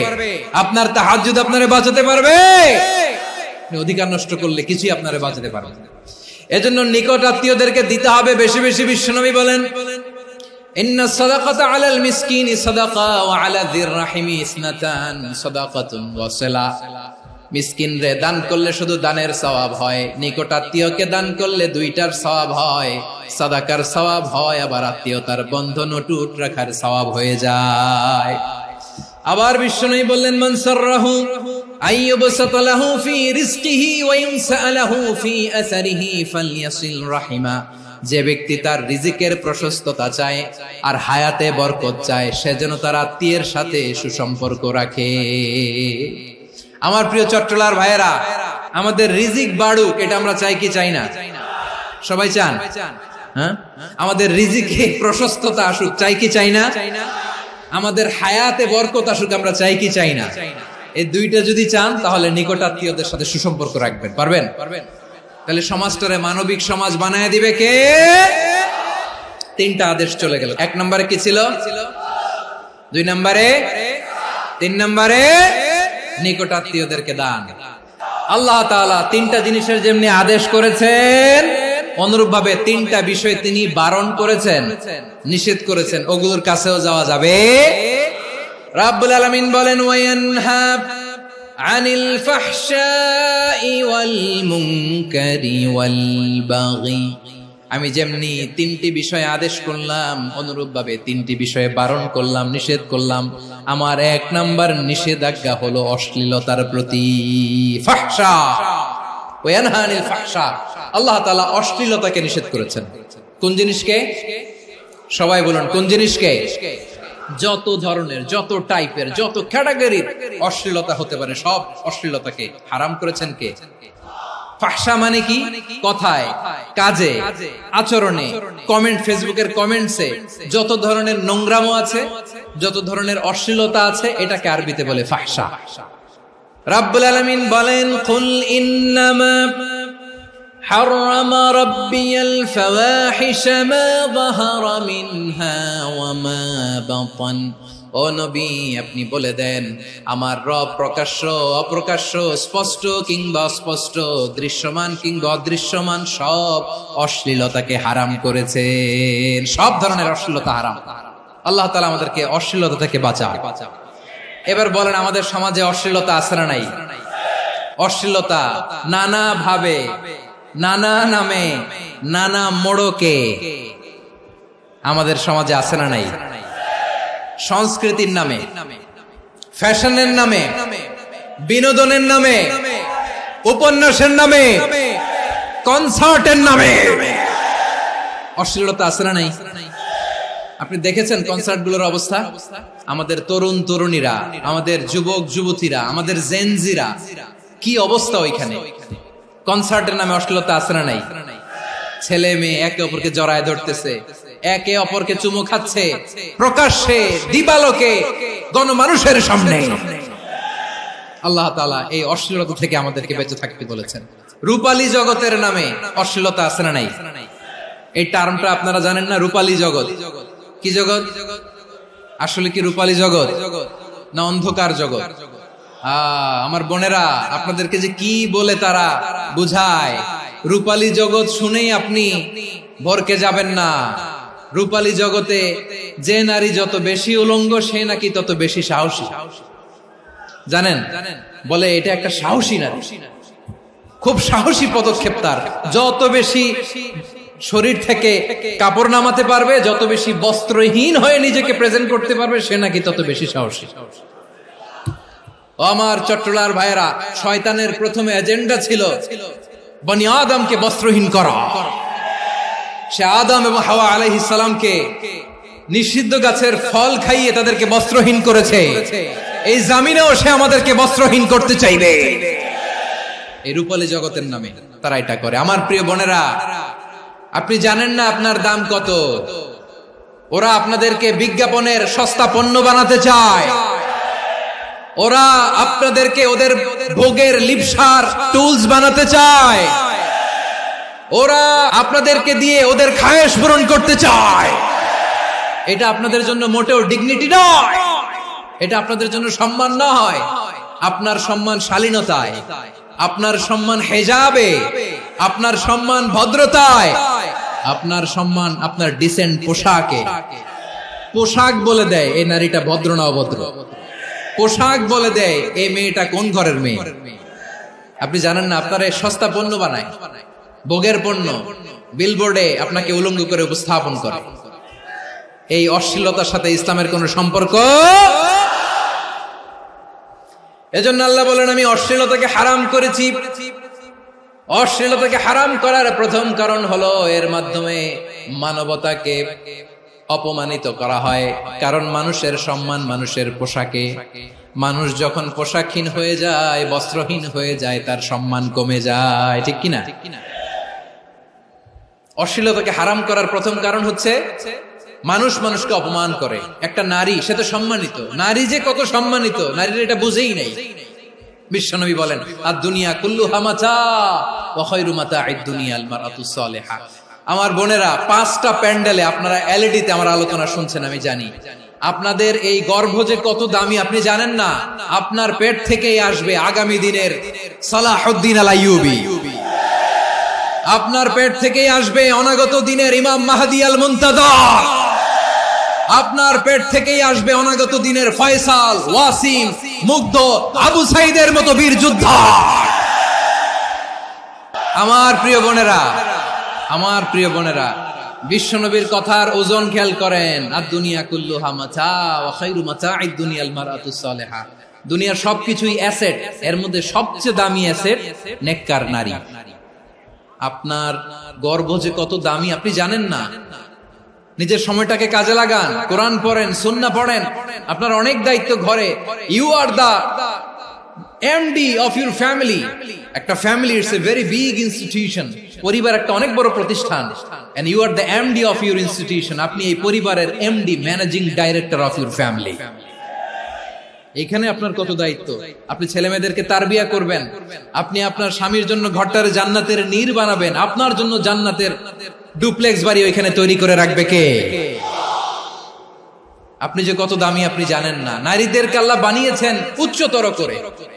S1: আপনার তাহাজ্জুদ আপনারে বাঁচাতে পারবে? অধিকার নষ্ট করলে কিছুই আপনারে বাঁচাতে পারবে না। এজন্য নিকট আত্মীয়দেরকে দিতে হবে বেশি বেশি। বিশ্বনবী বলেন ইন্না সাদাকাতা আলাল মিসকিনি সাদাকা ওয়া আলা যির রাহিমি ইসনাতান সাদাকাতুন ওয়া সিলা। মিসকিন রে দান করলে শুধু দানের সওয়াব হয়, নিকট আত্মীয়কে দান করলে 2টার সওয়াব হয়, সাদাকার সওয়াব হয়, আবার আত্মীয়তার বন্ধন অটুট রাখার সওয়াব হয়ে যায়। আবার বিশ্বনবী বললেন মান সাররাহু আইয়ুবসাতা লাহু ফি রিজকিহি ওয়া ইনসালাহু ফি আসারিহি ফালইয়াসিল রাহিমা। যে ব্যক্তি তার রিজিকের প্রশস্ততা চায় আর হায়াতে বরকত চায়, সে যেন তার আত্মীয়ের সাথে সুসম্পর্ক রাখে। আমার প্রিয় চট্টলার ভাইয়েরা, আমাদের রিজিক বাড়ুক, এটা আমরা চাই কি চাই না? সবাই চান? হ্যাঁ, আমাদের রিজিকে প্রশস্ততা আসুক, চাই কি চাই না? আমাদের হায়াতে বরকত আসুক, আমরা চাই কি চাই না? এই দুইটা যদি চান তাহলে নিকটাত্মীয়দের সাথে সুসম্পর্ক রাখবেন। পারবেন? তাহলে সমাজটারে মানবিক সমাজ বানায় দিবে কে? তিনটা আদেশ চলে গেল। 1 নম্বরে কি ছিল? 2 নম্বরে, 3 নম্বরে নিকটাত্মীয়দেরকে দান। আল্লাহ তাআলা তিনটা জিনিসের যেমনি আদেশ করেছেন, অনুরূপভাবে তিনটা বিষয় তিনি বারণ করেছেন, নিষেধ করেছেন, ওগুলোর কাছেও যাওয়া যাবে। রাব্বুল আলামিন বলেন, ওয়ায়ানহা আনিল ফাহশাই ওয়াল মুনকারি ওয়াল বাগি। আমি যেমনি তিনটি বিষয়ে আদেশ করলাম, অনুরূপভাবে তিনটি বিষয়ে বারণ করলাম, নিষেধ করলাম। আমার 1 নাম্বার নিষেধাজ্ঞা হলো অশ্লীলতার প্রতি। ফাহশা, ওয়ায়ানহা আনিল ফাহশা, আল্লাহ তাআলা অশ্লীলতাকে নিষেধ করেছেন। কোন জিনিসকে? সবাই বলুন, কোন জিনিসকে? যত ধরনের, যত টাইপের, যত ক্যাটাগরির অশ্লীলতা হতে পারে, সব অশ্লীলতাকে হারাম করেছেন কে? ফাহশা মানে কি? কথায়, কাজে, আচরণে, কমেন্ট, ফেসবুকের কমেন্টসে যত ধরনের নোংরামো আছে, যত ধরনের অশ্লীলতা আছে, এটাকে আরবিতে বলে ফাহশা। রাব্বুল আলামিন বলেন, কুল ইন্নামা حرم ربي الفواحش ما ظهر منها وما بطن। ও নবী, আপনি বলে দেন, আমার রব প্রকাশ্য, অপ্রকাশ্য, স্পষ্ট কিংবা অস্পষ্ট, দৃশ্যমান কিংবা অদৃশ্যমান সব অশ্লীলতাকে হারাম করেছেন। সব ধরনের অশ্লীলতা হারাম। আল্লাহ তাআলা আমাদেরকে অশ্লীলতা থেকে বাঁচান। এবার বলেন, আমাদের সমাজে অশ্লীলতা আছে না নাই? অশ্লীলতা নানা ভাবে, নানা নামে, নানা মোড়কে আমাদের সমাজে আছে না নাই? সংস্কৃতির নামে, ফ্যাশনের নামে, বিনোদনের নামে, উপন্যাসের নামে, কনসার্টের নামে অশ্লীলতা আছে না নাই? আপনি দেখেছেন কনসার্ট গুলোর অবস্থা? আমাদের তরুণ তরুণীরা, আমাদের যুবক যুবতীরা, আমাদের জেনজিরা, কি অবস্থা ওইখানে? কনসার্টের নামে অশ্লীলতা আছে না নাই? ছেলে মেয়ে একে অপরকে জড়ায় ধরতেছে, একে অপরকে চুমু খাচ্ছে, প্রকাশ্যে, দিবালোকে, গণমানুষের সামনে। আল্লাহ তাআলা এই অশ্লীলতা থেকে আমাদেরকে বেঁচে থাকতে বলেছেন। রূপালী জগতের নামে অশ্লীলতা আছে না নাই? এই টার্মটা আপনারা জানেন না? রূপালী জগৎ কি জগৎ? আসলে কি রূপালী জগৎ না অন্ধকার জগৎ? আমার বোনেরা, আপনাদেরকে যে কি বলে তারা বুঝায়, রূপালী জগৎ শুনেই আপনি ভরকে যাবেন না। রূপালী জগতে যে নারী যত বেশি উলঙ্গ, সে নাকি তত বেশি সাহসী। জানেন? বলে এটা একটা সাহসী নারী, খুব সাহসী পদক্ষেপ তার। যত বেশি শরীর থেকে কাপড় নামাতে পারবে, যত বেশি বস্ত্রহীন হয়ে নিজেকে প্রেজেন্ট করতে পারবে, সে নাকি তত বেশি সাহসী। আমার চট্টলার ভাইয়েরা, শয়তানের প্রথমে এজেন্ডা ছিল বনি আদমকে বস্ত্রহীন করা। সে আদম এবং হাওয়া আলাইহিস সালামকে নিষিদ্ধ গাছের ফল খাইয়ে তাদেরকে বস্ত্রহীন করেছে। এই জামিনেও সে আমাদেরকে বস্ত্রহীন করতে চাইবে। এই রূপালী জগতের নামে তারা এটা করে। আমার প্রিয় বোনেরা, আপনি জানেন না আপনার দাম কত? ওরা আপনাদেরকে বিজ্ঞাপনের সস্তা পণ্য বানাতে চায়। ওরা আপনাদেরকে ওদের ভোগের লিপসার টুলস বানাতে চায়। ওরা আপনাদেরকে দিয়ে ওদের খায়েশ পূরণ করতে চায়। এটা আপনাদের জন্য মোটেও ডিগনিটি নয়, এটা আপনাদের জন্য সম্মান নয়। আপনার সম্মান শালীনতায়, আপনার সম্মান হেজাবে, আপনার সম্মান ভদ্রতায়, আপনার সম্মান আপনার ডিসেন্ট পোশাকে। পোশাক বলে দেয় এই নারীটা ভদ্র না অভদ্র। পোশাক বলে দেয় এই মেয়েটা কোন ঘরের মেয়ে। আপনি জানেন না? আপনারা সস্তা পণ্য বানায়, ভোগের পণ্য, বিলবোর্ডে আপনাকে উলঙ্গ করে উপস্থাপন করে। এই অশ্লীলতার সাথে ইসলামের কোন সম্পর্ক? এজন্য আল্লাহ বলেন, আমি অশ্লীলতাকে হারাম করেছি। অশ্লীলতাকে হারাম করার প্রথম কারণ হলো এর মাধ্যমে মানবতাকে অপমানিত করা হয়। কারণ মানুষের সম্মান মানুষের পোশাকে। মানুষ যখন পোশাকহীন হয়ে যায়, বস্ত্রহীন হয়ে যায়, তার সম্মান কমে যায়। ঠিক কিনা? অশ্লীলতাকে হারাম করার প্রথম কারণ হচ্ছে মানুষ মানুষকে অপমান করে। একটা নারী, সে তো সম্মানিত, নারী যে কত সম্মানিত নারীরা এটা বুঝেই নাই। বিশ্বনবী বলেন আদ-দুনিয়া কুল্লুহা মাতা ওয়া খায়রু মাতা'আদ দুনিয়া আল মারআতু সালিহা। আমার বোনেরা, 5টা প্যান্ডেলে আপনারা এলইডিতে আমার আলোচনা শুনছেন, আমি জানি। আপনাদের এই গর্ভ যে কত দামি আপনি জানেন না। আপনার পেট থেকেই আসবে আগামী দিনের সালাহুদ্দিন আল আইয়ুবী। আপনার পেট থেকেই আসবে অনাগত দিনের ইমাম মাহদী আল মুনতাযর। আপনার পেট থেকেই আসবে অনাগত দিনের ফয়সাল, ওয়াসিম, মুগ্ধ, আবু সাইদের মতো বীর যোদ্ধা। আমার প্রিয় বোনেরা, আমার প্রিয় বোনেরা, বিশ্বনবীর কথার ওজন খেয়াল করেন। আদ-দুনিয়া কুল্লুহা মাতা ওয়া খায়রু মাতা'আদ দুনিয়া আল মারআতু সালিহা। দুনিয়ার সবকিছুই অ্যাসেট, এর মধ্যে সবচেয়ে দামি অ্যাসেট নেককার নারী। আপনার গর্ভ যে কত দামি আপনি জানেন না। নিজের সময়টাকে কাজে লাগান, কোরআন পড়েন, সুন্নাহ পড়েন। আপনার অনেক দায়িত্ব ঘরে। You are the MD of your family. একটা family it's a very big institution. পরিবার একটা অনেক বড় প্রতিষ্ঠান। And you are the MD of your institution. আপনি এই পরিবারের MD, managing director of your family. এখানে আপনার কত দায়িত্ব। আপনি ছেলে মেয়েদেরকে তারবিয়া করবেন, আপনি আপনার স্বামীর জন্য ঘরটারে জান্নাতের নীড় বানাবেন, আপনার জন্য জান্নাতের ডুপ্লেক্স বাড়ি ওইখানে তৈরি করে রাখবে কে? আপনি যে কত দামি আপনি জানেন না। নারীদেরকে আল্লাহ বানিয়েছেন উচ্চতর করে,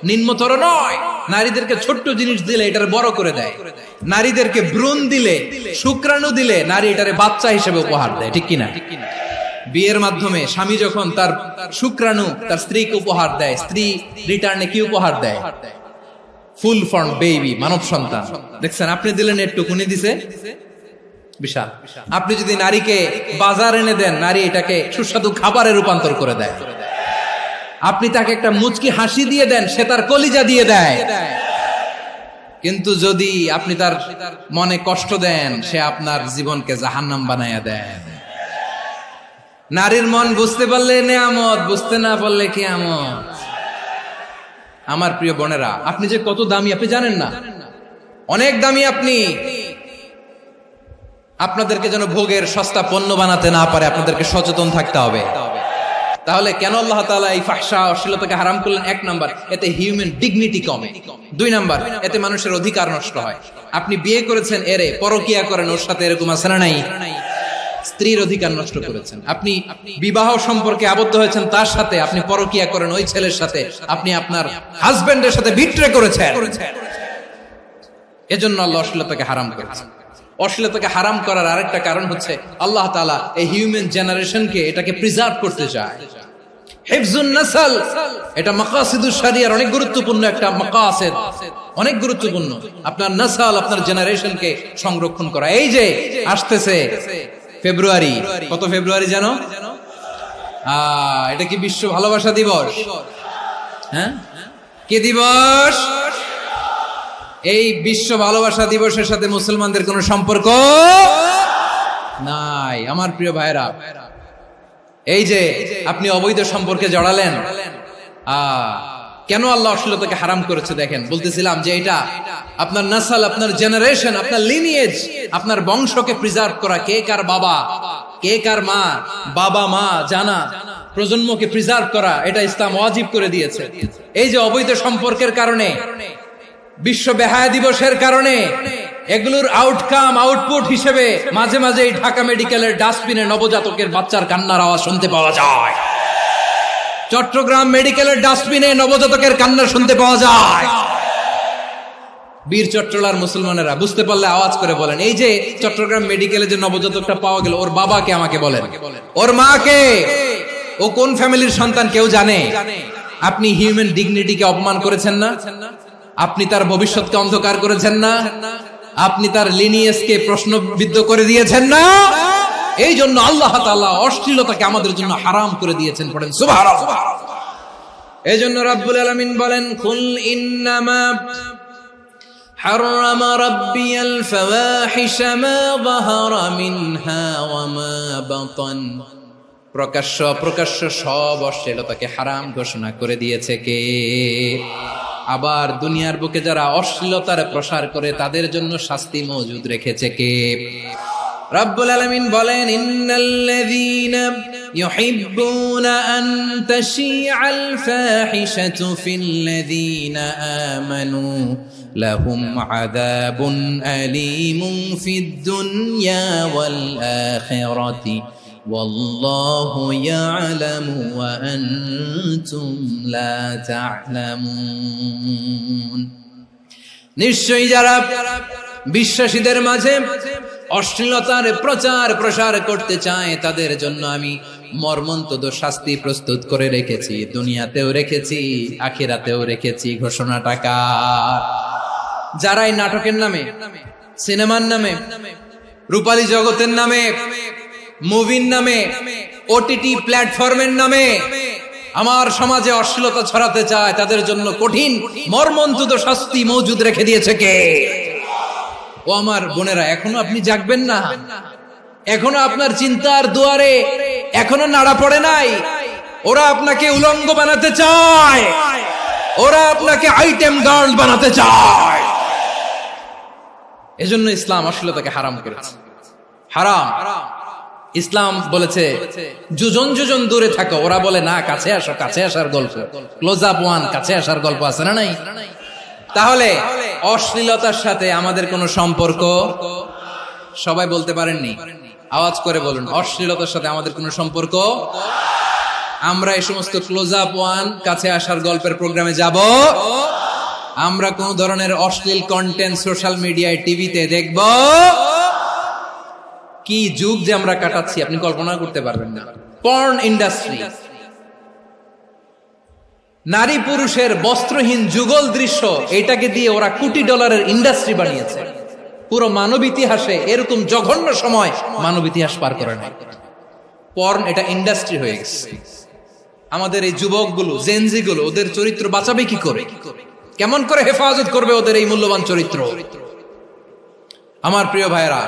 S1: নিম্নতর নয়। নারীদেরকে ছোট্ট জিনিস দিলে এটার বড় করে দেয়। নারীদেরকে ভ্রূণ দিলে, শুক্রাণু দিলে নারী এটারে বাচ্চা হিসেবে উপহার দেয়, ঠিক কিনা? বিয়ের মাধ্যমে স্বামী যখন তার শুক্রাণু তার স্ত্রীকে উপহার দেয়, স্ত্রী রিটার্নে কি উপহার দেয়? ফুল ফর্ম বেবি, মানব সন্তান। দেখছেন, আপনি দিলেন একটুকুনি, দিছে বিশাল। আপনি যদি নারীকে বাজার এনে দেন, নারী এটাকে সুস্বাদু খাবারে রূপান্তর করে দেয়। আপনি তাকে একটা মুচকি হাসি দিয়ে দেন, সে তার কলিজা দিয়ে দেয়। কিন্তু যদি আপনি তার মনে কষ্ট দেন, সে আপনার জীবনকে জাহান্নাম বানায়া দেয়। নারীর মন বুঝতে পারলে নেয়ামত, বুঝতে না পারলে কিয়ামত। আমার প্রিয় বোনেরা, আপনি যে কত দামি আপনি জানেন না। অনেক দামি আপনি। আপনাদেরকে যেন ভোগের সস্তা পণ্য বানাতে না পারে, আপনাদেরকে সচেতন থাকতে হবে। তাহলে কেন আল্লাহ তাআলা এই ফাহশা, অশ্লীলতাকে হারাম করলেন? 1 নাম্বার, এতে হিউম্যান ডিগনিটি কমে। 2 নাম্বার, এতে মানুষের অধিকার নষ্ট হয়। আপনি বিয়ে করেছেন, এরে পরকিয়া করেন, ওর সাথে এরকম আছে না নাই? স্ত্রীর অধিকার নষ্ট করেছেন। আপনি বিবাহ সম্পর্কে আবদ্ধ হয়েছেন তার সাথে, আপনি পরকিয়া করেন ওই ছেলের সাথে, আপনি আপনার হাজবেন্ডের সাথে বিট্রে করেছেন। এজন্য আল্লাহ অশ্লীলতাকে হারাম করেছেন। অশ্লীলতাকে হারাম করার আরেকটা কারণ হচ্ছে আল্লাহ তাআলা এই হিউম্যান জেনারেশনকে এটাকে প্রিজার্ভ করতে চায়। হিফজুন নাসল, এটা মাকাসিদুশ শরিয়ার অনেক গুরুত্বপূর্ণ একটা মাকাসিদ, অনেক গুরুত্বপূর্ণ। আপনার নাসল, আপনার জেনারেশনকে সংরক্ষণ করা। এই যে আসতেছে ফেব্রুয়ারি, কত ফেব্রুয়ারি জানো? এটা কি বিশ্ব ভালোবাসা দিবস? হ্যাঁ, কি দিবস? এই বিশ্ব ভালোবাসা দিবসের সাথে মুসলমানদের কোনো সম্পর্ক নাই। আমার প্রিয় ভাইরা, এই যে আপনি অবৈধ সম্পর্কে জড়ালেন, কেন আল্লাহ অশ্লীলতাকে হারাম করেছে দেখেন। বলতেছিলাম যে এটা আপনার নাসল, আপনার জেনারেশন, আপনার লিনিয়েজ, আপনার বংশকে প্রিজার্ভ করা। কে কার বাবা, কে কার মা, বাবা মা জানা, প্রজন্মকে প্রিজার্ভ করা, এটা ইসলাম ওয়াজিব করে দিয়েছে। এই যে অবৈধ সম্পর্কের কারণে, বিশ্ব বেহায়া দিবসের কারণে, এগুলোর আউটকাম, আউটপুট হিসেবে মাঝে মাঝে এই ঢাকা মেডিকেলের ডাস্টবিনে নবজাতকের বাচ্চার কান্নার আওয়াজ শুনতে পাওয়া যায়। চট্টগ্রাম মেডিকেলের ডাস্টবিনে নবজাতকের কান্না শুনতে পাওয়া যায়। বীর চট্টলার মুসলমানেরা বুঝতে পারলে আওয়াজ করে বলেন, এই যে চট্টগ্রাম মেডিকেলে যে নবজাতকটা পাওয়া গেল, ওর বাবাকে আমাকে বলেন, ওর মাকে, ও কোন ফ্যামিলির সন্তান কেউ জানে? আপনি হিউম্যান ডিগনিটিকে অপমান করেছেন না? আপনি তার ভবিষ্যৎকে অন্ধকার করেছেন না? আপনি তার লিনিয়েজকে প্রশ্নবিদ্ধ করে দিয়েছেন না? এই জন্য আল্লাহ তাআলা অশ্লীলতাকে আমাদের জন্য হারাম করে দিয়েছেন। পড়েন সুবহানাল্লাহ। এই জন্য রাব্বুল আলামিন বলেন, কুল ইন্নামা হারামা রাব্বিয়াল ফাওয়াহিশা মা যাহারা মিনহা ওয়া মা বাতান। প্রকাশ্য অপ্রকাশ্য সব অশ্লীলতাকে হারাম ঘোষণা করে দিয়েছে কে? আবার দুনিয়ার বুকে যারা অশ্লীলতার প্রসার করে তাদের জন্য শাস্তি মজুদ রেখেছে কে? রব্বুল আলামিন বলেন, ইন্নাল্লাযীনা ইউহিব্বুনা আন তাশিআল ফাহিশাতু ফিল্লাযীনা আমানু লাহুম আযাবুন আলীমুন ফিদ দুনিয়া ওয়াল আখিরাতি ওয়াল্লাহু ইয়ালামু ওয়া আনতুম লা তা'লামুন। নিশ্চয়ই যারা বিশ্বাসীদের মাঝে অশ্লীলতার প্রচার প্রসার করতে চায় তাদের জন্য আমি মর্মন্তুদ শাস্তি প্রস্তুত করে রেখেছি, দুনিয়াতেও রেখেছি, আখিরাতেও রেখেছি। ঘোষণাটা কার? যারা এই নাটকের নামে, সিনেমার নামে, রূপালী জগতের নামে, মুভির নামে, ওটিটি প্ল্যাটফর্মের নামে আমার সমাজে অশ্লীলতা ছড়াতে চায় তাদের জন্য কঠিন মর্মন্তুদ শাস্তি মজুদ রেখে দিয়েছে কে? ও আমার বোনেরা, এখনো আপনি জাগবেন না? এখনো আপনার চিন্তার দুয়ারে এখনো নাড়া পড়ে নাই? ওরা আপনাকে উলঙ্গ বানাতে চায়, ওরা আপনাকে আইটেম গার্ল বানাতে চায়। এজন্য ইসলাম অশ্লীলতাকে হারাম করেছে। হারাম। ইসলাম বলেছে যোজন যোজন দূরে থাকো, ওরা বলে না কাছে আসো, কাছে আসার গল্প, ক্লোজ আপ ওয়ান, কাছে আসার গল্প আছে না নাই? তাহলে অশ্লীলতার সাথে আমাদের কোনো সম্পর্ক? সবাই বলতে পারেননি, আওয়াজ করে বলুন, অশ্লীলতার সাথে আমাদের কোনো সম্পর্ক? আমরা এই সমস্ত ক্লোজ আপ ওয়ান, কাছে আসার গল্পের প্রোগ্রামে যাব? আমরা কোন ধরনের অশ্লীল কন্টেন্ট সোশ্যাল মিডিয়ায়, টিভিতে দেখব? কি যুগ যে আমরা কাটাচ্ছি আপনি কল্পনা করতে পারবেন না। পর্ন ইন্ডাস্ট্রি, নারী পুরুষের বস্ত্রহীন যুগল দৃশ্য, এটাকে দিয়ে ওরা কোটি ডলারের ইন্ডাস্ট্রি বানিয়েছে। পুরো মানব ইতিহাসে এরকম জঘন্য সময় মানব ইতিহাস পার করে নাই। পর্ন এটা ইন্ডাস্ট্রি হয়ে গেছে। আমাদের এই যুবকগুলো, জেনজি গুলো, ওদের চরিত্র বাঁচাবে কি করে? কেমন করে হেফাজত করবে ওদের এই মূল্যবান চরিত্র? আমার প্রিয় ভাইরা,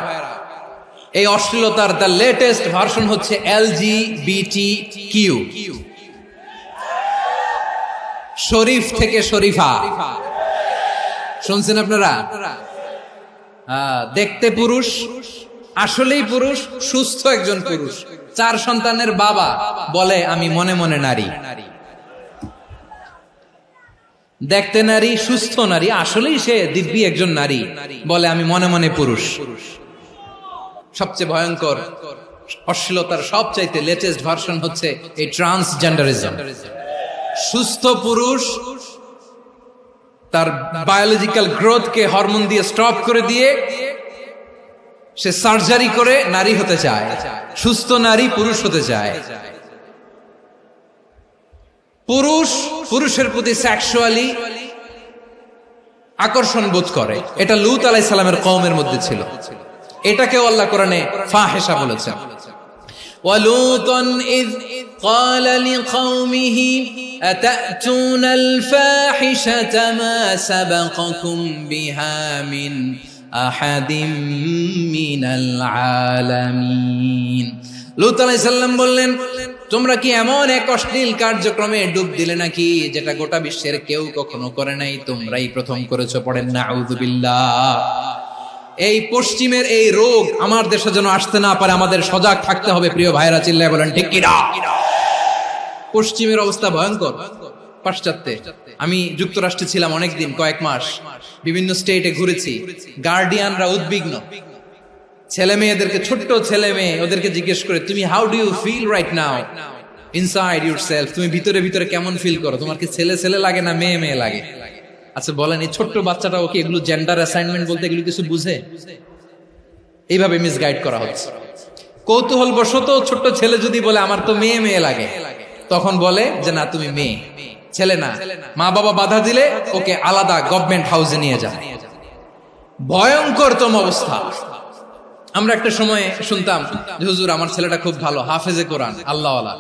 S1: এই অশ্লীলতার দ্য লেটেস্ট ভার্সন হচ্ছে LGBTQ, শরীফ থেকে শরীফা। শুনছেন আপনারা? দেখতে পুরুষ, আসলেই পুরুষ, সুস্থ একজন পুরুষ, 4 সন্তানের বাবা, বলে আমি মনে মনে নারী। দেখতে নারী, সুস্থ নারী, আসলেই সে দিব্যি একজন নারী, বলে আমি মনে মনে পুরুষ। সবচেয়ে ভয়ঙ্কর অশ্লীলতার সবচাইতে লেটেস্ট ভার্সন হচ্ছে এই ট্রান্সজেন্ডারিজম। সুস্থ পুরুষ তার বায়োলজিক্যাল গ্রোথকে হরমোন দিয়ে স্টপ করে দিয়ে সে সার্জারি করে নারী হতে চায়। সুস্থ নারী পুরুষ হতে চায়। পুরুষ পুরুষের প্রতি সেক্সুয়ালি আকর্ষণ বোধ করে। এটা লূত আলাইহিস সালামের কওমের মধ্যে ছিল। এটাকে আল্লাহ কোরআনে ফাহিশা বলেছেন। ওয়ালুতান ইয قال لقومه أتأتون الفاحشة ما سبقكم بها من أحد من العالمين। লূত আলাইহিস সালাম বললেন, তোমরা কি এমন এক অশ্লীল কার্যক্রমে ডুব দিলে নাকি যেটা গোটা বিশ্বের কেউ কখনো করে নাই, তোমরাই প্রথম করেছো? পড়েন না আউযুবিল্লাহ। এই পশ্চিমের এই রোগ আমার দেশে যেন আসতে না পারে, আমাদের সজাগ থাকতে হবে। প্রিয় ভাইরা, চিল্লায় বলেন ঠিক কি না? পশ্চিমের অবস্থা ভয়ঙ্কর। পাশ্চাত্যে, আমি যুক্তরাষ্ট্রে ছিলাম অনেকদিন, কয়েক মাস, বিভিন্ন স্টেটে ঘুরেছি। গার্ডিয়ানরা উদ্বিগ্ন, ছেলে মেয়েদেরকে, ছোট্ট ছেলে মেয়ে, ওদেরকে জিজ্ঞেস করে, তুমি how do you feel right now inside yourself? তুমি ভিতরে ভিতরে কেমন ফিল করো? তোমার কি ছেলে ছেলে লাগে না মেয়ে মেয়ে লাগে? আচ্ছা বলেন, এই ছোট্ট বাচ্চাটা ওকে এগুলো জেন্ডার অ্যাসাইনমেন্ট বলতে এগুলো কিছু বুঝে? এইভাবে মিসগাইড করা হচ্ছে। কৌতূহল বশত ছোট্ট ছেলে যদি বলে আমার তো মেয়ে মেয়ে লাগে, তখন বলে যে না তুমি মেয়ে, ছেলে না। মা বাবা বাধা দিলে ওকে আলাদা গভর্নমেন্ট হাউসে নিয়ে যায়। ভয়ঙ্করতম অবস্থা। আমরা একটা সময় শুনতাম যে হুজুর আমার ছেলেটা খুব ভালো, হাফেজে কোরআন, আল্লাহওয়ালা।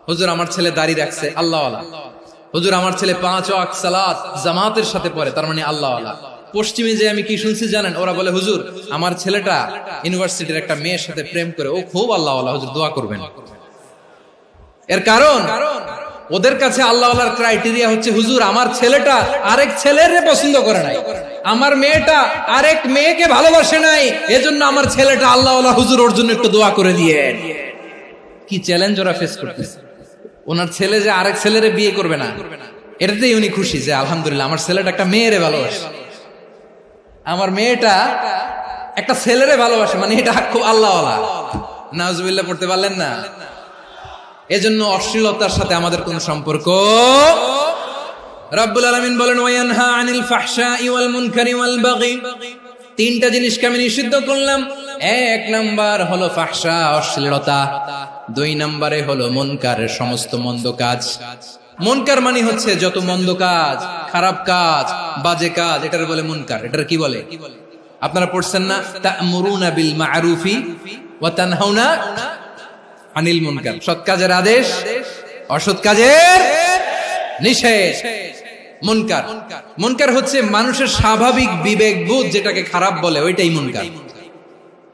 S1: হুজুর আমার ছেলে দাড়ি রাখছে, আল্লাহওয়ালা। হুজুর আমার ছেলে 5 ওয়াক্ত সালাত জামাতের সাথে পড়ে, তার মানে আল্লাহওয়ালা। পশ্চিমে যে আমি কি শুনছি জানেন? ওরা বলে হুজুর আমার ছেলেটা ইউনিভার্সিটির একটা মেয়ের সাথে প্রেম করে, ও খুব আল্লাহওয়ালা, হুজুর দোয়া করবেন। এর কারণ ওদের কাছে আল্লাহওয়ালার ক্রাইটেরিয়া হচ্ছে, হুজুর আমার ছেলেটা আরেক ছেলের পছন্দ করে নাই, আমার মেয়েটা আরেক মেয়েকে ভালোবাসে নাই, এজন্য আমার ছেলেটা আল্লাহওয়ালা, হুজুর ওর জন্য একটু দোয়া করে দিয়ে। কি চ্যালেঞ্জ ওরা ফেস করতেছে। ওনার ছেলে যে আরেক ছেলেরে বিয়ে করবে না, এটাতেই উনি খুশি যে আলহামদুলিল্লাহ আমার ছেলেটা একটা মেয়েরে ভালোবাসে, আমার মেয়েটা একটা ছেলেরে ভালোবাসে, মানে এটা খুব আল্লাহওয়ালা। নাউজুবিল্লাহ পড়তে পারলেন না? এজন্য অশ্লীলতার সাথে আমাদের কোন সম্পর্ক। রাব্বুল আলামিন বলেন, ওয়ায়ানহা আনিল ফাহশাই ওয়াল মুনকারি ওয়াল বাগি, তিনটা জিনিসকে আমি নিষিদ্ধ করলাম। এক নাম্বার হলো ফাহশা, অশ্লীলতা। দুই নম্বরে হলো মুনকার, সমস্ত মন্দ কাজ। মুনকার মানে হচ্ছে যত মন্দ কাজ, খারাপ কাজ, বাজে কাজ, এটার বলে মুনকার। এটার কি বলে? আপনারা পড়ছেন না, তা'মুরুনা বিল মা'রুফি ওয়া তানহাউনা আনিল মুনকার। সৎ কাজের আদেশ, অসৎ কাজের নিষেধ। মুনকার, মুনকার হচ্ছে মানুষের স্বাভাবিক বিবেক বোধ যেটাকে খারাপ বলে, ওইটাই মুনকার।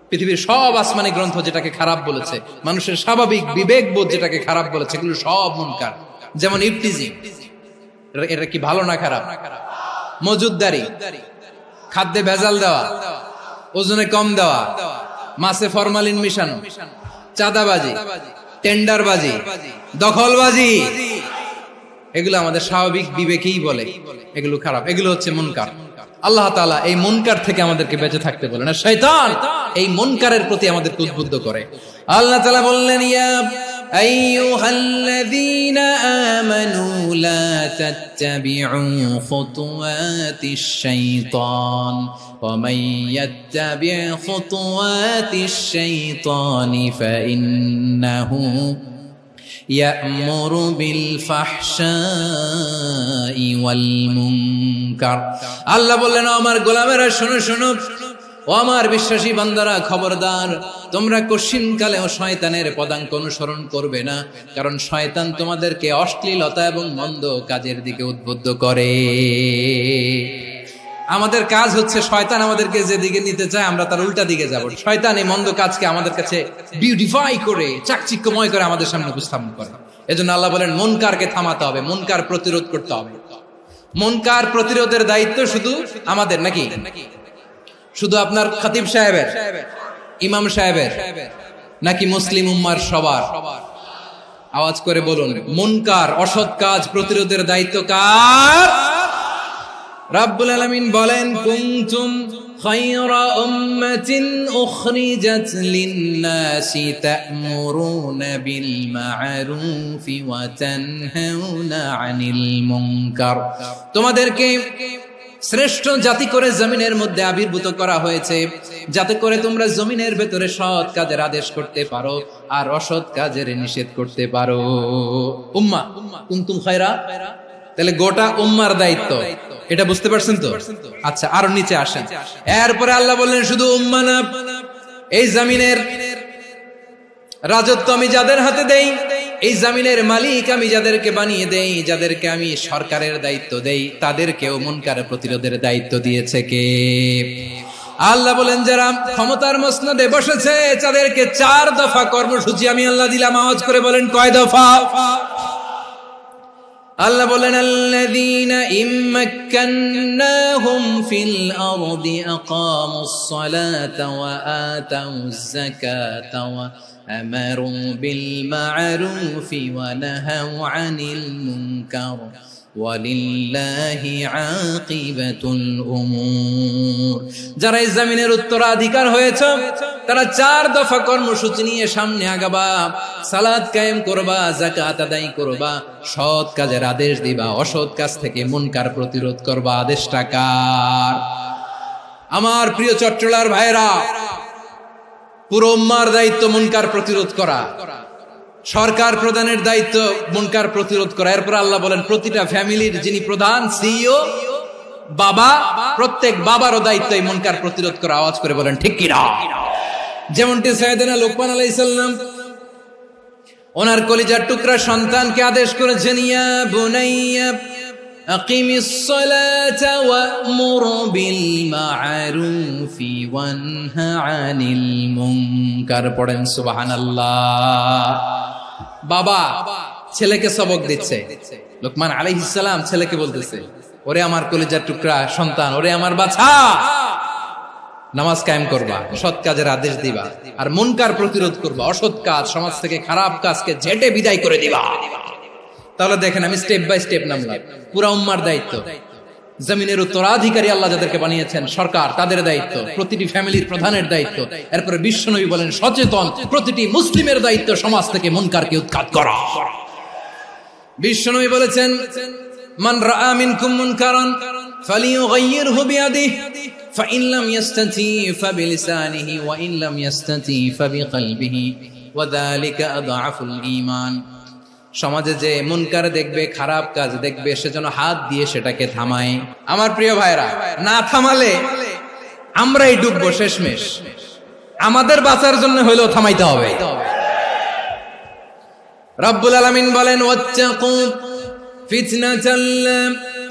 S1: পৃথিবীর সব আসমানি গ্রন্থ যেটাকে খারাপ বলেছে, মানুষের স্বাভাবিক বিবেক বোধ যেটাকে খারাপ বলেছে, এগুলো সব মুনকার। যেমন ইফতিজিং, এটা কি ভালো না খারাপ? মজুদদারি, খাদ্যে ভেজাল দেওয়া, ওজনে কম দেওয়া, মাছে ফরমালিন মিশানো, চাঁদাবাজি, টেন্ডারবাজি, দখলবাজি, এগুলো আমাদের স্বাভাবিক বিবেকেই বলে এগুলো খারাপ, এগুলো হচ্ছে মুনকার। আল্লাহ তাআলা এই মুনকার থেকে আমাদেরকে বেঁচে থাকতে বলেন, আর শয়তান এই মুনকারের প্রতি আমাদেরকে উদ্বুদ্ধ করে। আল্লাহ তাআলা বললেন, ইয়া আইয়ুহাল্লাযীনা আমানু লা তাত্তাবিউ খুতুওয়াতিশ শাইতান ওয়া মান ইয়াত্তাবি' খুতুওয়াতিশ শাইতানি ফাইন্নাহু ইয়া'মুরু বিল ফাহশাই ওয়াল মুনকার। আল্লাহ বললেন, আমার গোলামেরা শোনো শোনো, ও আমার বিশ্বাসী বান্দারা খবরদার, তোমরা কশিনকালেও শয়তানের পদাঙ্ক অনুসরণ করবে না, কারণ শয়তান তোমাদেরকে অশ্লীলতা এবং মন্দ কাজের দিকে উদ্বুদ্ধ করে। আমাদের কাজ হচ্ছে, শয়তান আমাদেরকে যেদিকে নিতে চায় আমরা তার উল্টা দিকে যাব। শয়তান এই মন্দ কাজকে আমাদের কাছে বিউটিফাই করে, চাকচিক্যময় করে আমাদের সামনে উপস্থাপন করে। এজন্য আল্লাহ বলেন, মুনকারকে থামাতে হবে, মুনকার প্রতিরোধ করতে হবে। মুনকার প্রতিরোধের দায়িত্ব শুধু আমাদের নাকি? শুধু আপনার খতিব সাহেবের, ইমাম সাহেবের, নাকি মুসলিম উম্মার সবার? আওয়াজ করে বলুন, মুনকার, অসৎ কাজ প্রতিরোধের দায়িত্ব কার? রাব্বুল আলামিন বলেন, কুনতুম খায়রা উম্মাতিন উখরিজাত লিন-নাসি তা'মুরুনা বিল মা'রুফি ওয়া তানহাউনা আনিল মুনকার। তোমাদেরকে শ্রেষ্ঠ জাতি করে জমিনের মধ্যে আবির্ভূত করা হয়েছে, যাতে করে তোমরা জমিনের ভেতরে সৎ কাজের আদেশ করতে পারো আর অসৎ কাজের নিষেধ করতে পারো। উম্মাহ, কুনতুম খায়রা, তাহলে গোটা উম্মার দায়িত্ব, এটা বুঝতে পারছেন তো? আচ্ছা, আরো নিচে আসেন। এরপরে আল্লাহ বললেন, শুধু উম্মাহ না, এই জমিনের রাজত্ব আমি যাদের হাতে দেই, এই জমিনের মালিক আমি যাদেরকে বানিয়ে দেই, যাদেরকে আমি সরকারের দায়িত্ব দেই, তাদেরকেও মুনকার প্রতিরোধের দায়িত্ব দিয়েছে কে? আল্লাহ বলেন, যারা ক্ষমতার মসনদে বসেছে তাদেরকে 4 দফা কর্মসূচি আমি আল্লাহ দিলাম। আওয়াজ করে বলেন, কয় দফা? আল্লাহ বলেন, আল্লাযীনা ইম্মাক্কান্নাহুম ফিল আরদি আকামুস সালাতা ওয়া আতাউয যাকাতা ওয়া আমারু বিল মা'রুফি ওয়া নাহাউ আনিল মুনকার ওয়ালিল্লাহি আকিবাতুল উমুর। যারা এই জমিনের উত্তরাধিকার হয়েছে তারা 4 দফা কর্মসূচি নিয়ে সামনে আগাবা। সালাত কায়েম করবা, যাকাত আদায় করবা, সৎ কাজের আদেশ দিবা, অসৎ কাজ থেকে মুনকার প্রতিরোধ করবা। আদেশটা কার? আমার প্রিয় চট্টলার ভাইরা, পুরো উম্মার দায়িত্ব মুনকার প্রতিরোধ করা, সরকার প্রধানের দায়িত্ব মুনকার প্রতিরোধ করা। এরপর আল্লাহ বলেন, প্রতিটা ফ্যামিলির যিনি প্রধান, সিইও, বাবা, প্রত্যেক বাবারও দায়িত্ব এই মুনকার প্রতিরোধ করা। আওয়াজ করে বলেন, ঠিক কি না? যেমনটি সাইয়েদনা লোকমান আলাইহিস সালাম ওনার কলিজার টুকরা সন্তানকে আদেশ করেছেন, ইয়া বুনাইয়া আকিমিস সালাতা ওয়া'মুর বিল মা'রুফি ওয়ানহা আনিল মুনকার। পড়েন সুবহানাল্লাহ। বাবা ছেলেকে সবক দিচ্ছে। লোকমান আলাইহিস সালাম ছেলেকে বলতেছে, ওরে আমার কলিজার টুকরা সন্তান, ওরে আমার বাছা, নামাজ কায়েম করবা, সৎ কাজের আদেশ দিবা, আর মুনকার প্রতিরোধ করবা, অসৎ কাজ, সমাজ থেকে খারাপ কাজকে ঝেঁটে বিদায় করে দিবা। তাহলে দেখেন আমি স্টেপ বাই স্টেপ নামলাম। পুরা উম্মার দায়িত্ব, জমিনের উত্তরাধিকারী আল্লাহ যাদেরকে বানিয়েছেন সরকার, তাদের দায়িত্ব, প্রতিটি ফ্যামিলির প্রধানের দায়িত্ব। এরপরে বিশ্বনবী বলেন সচেতন প্রতিটি মুসলিমের দায়িত্ব সমাজ থেকে মুনকারকে উৎখাত করা। বিশ্বনবী বলেছেন, মান রাআ মিনকুম মুনকারান ফালিয়ুগাইয়িরহু বিয়াদিহি ফাইন লাম ইয়াস্তাতি ফাবিলিসানিহি ওয়া ইন লাম ইয়াস্তাতি ফাবিকলবিহি ওয়া যালিকা আযআফুল ঈমান। সমাজে যে মুনকার দেখবে, খারাপ কাজ দেখবে, সে যেন হাত দিয়ে সেটাকে থামায়। আমার প্রিয় ভাইরা, না থামালে আমরাই ডুববো শেষমেশ। আমাদের বাঁচার জন্য হইলেও থামাইতে হবে। রব্বুল আলামিন বলেন, ওয়াত্তাকু ফিতনাতাল লা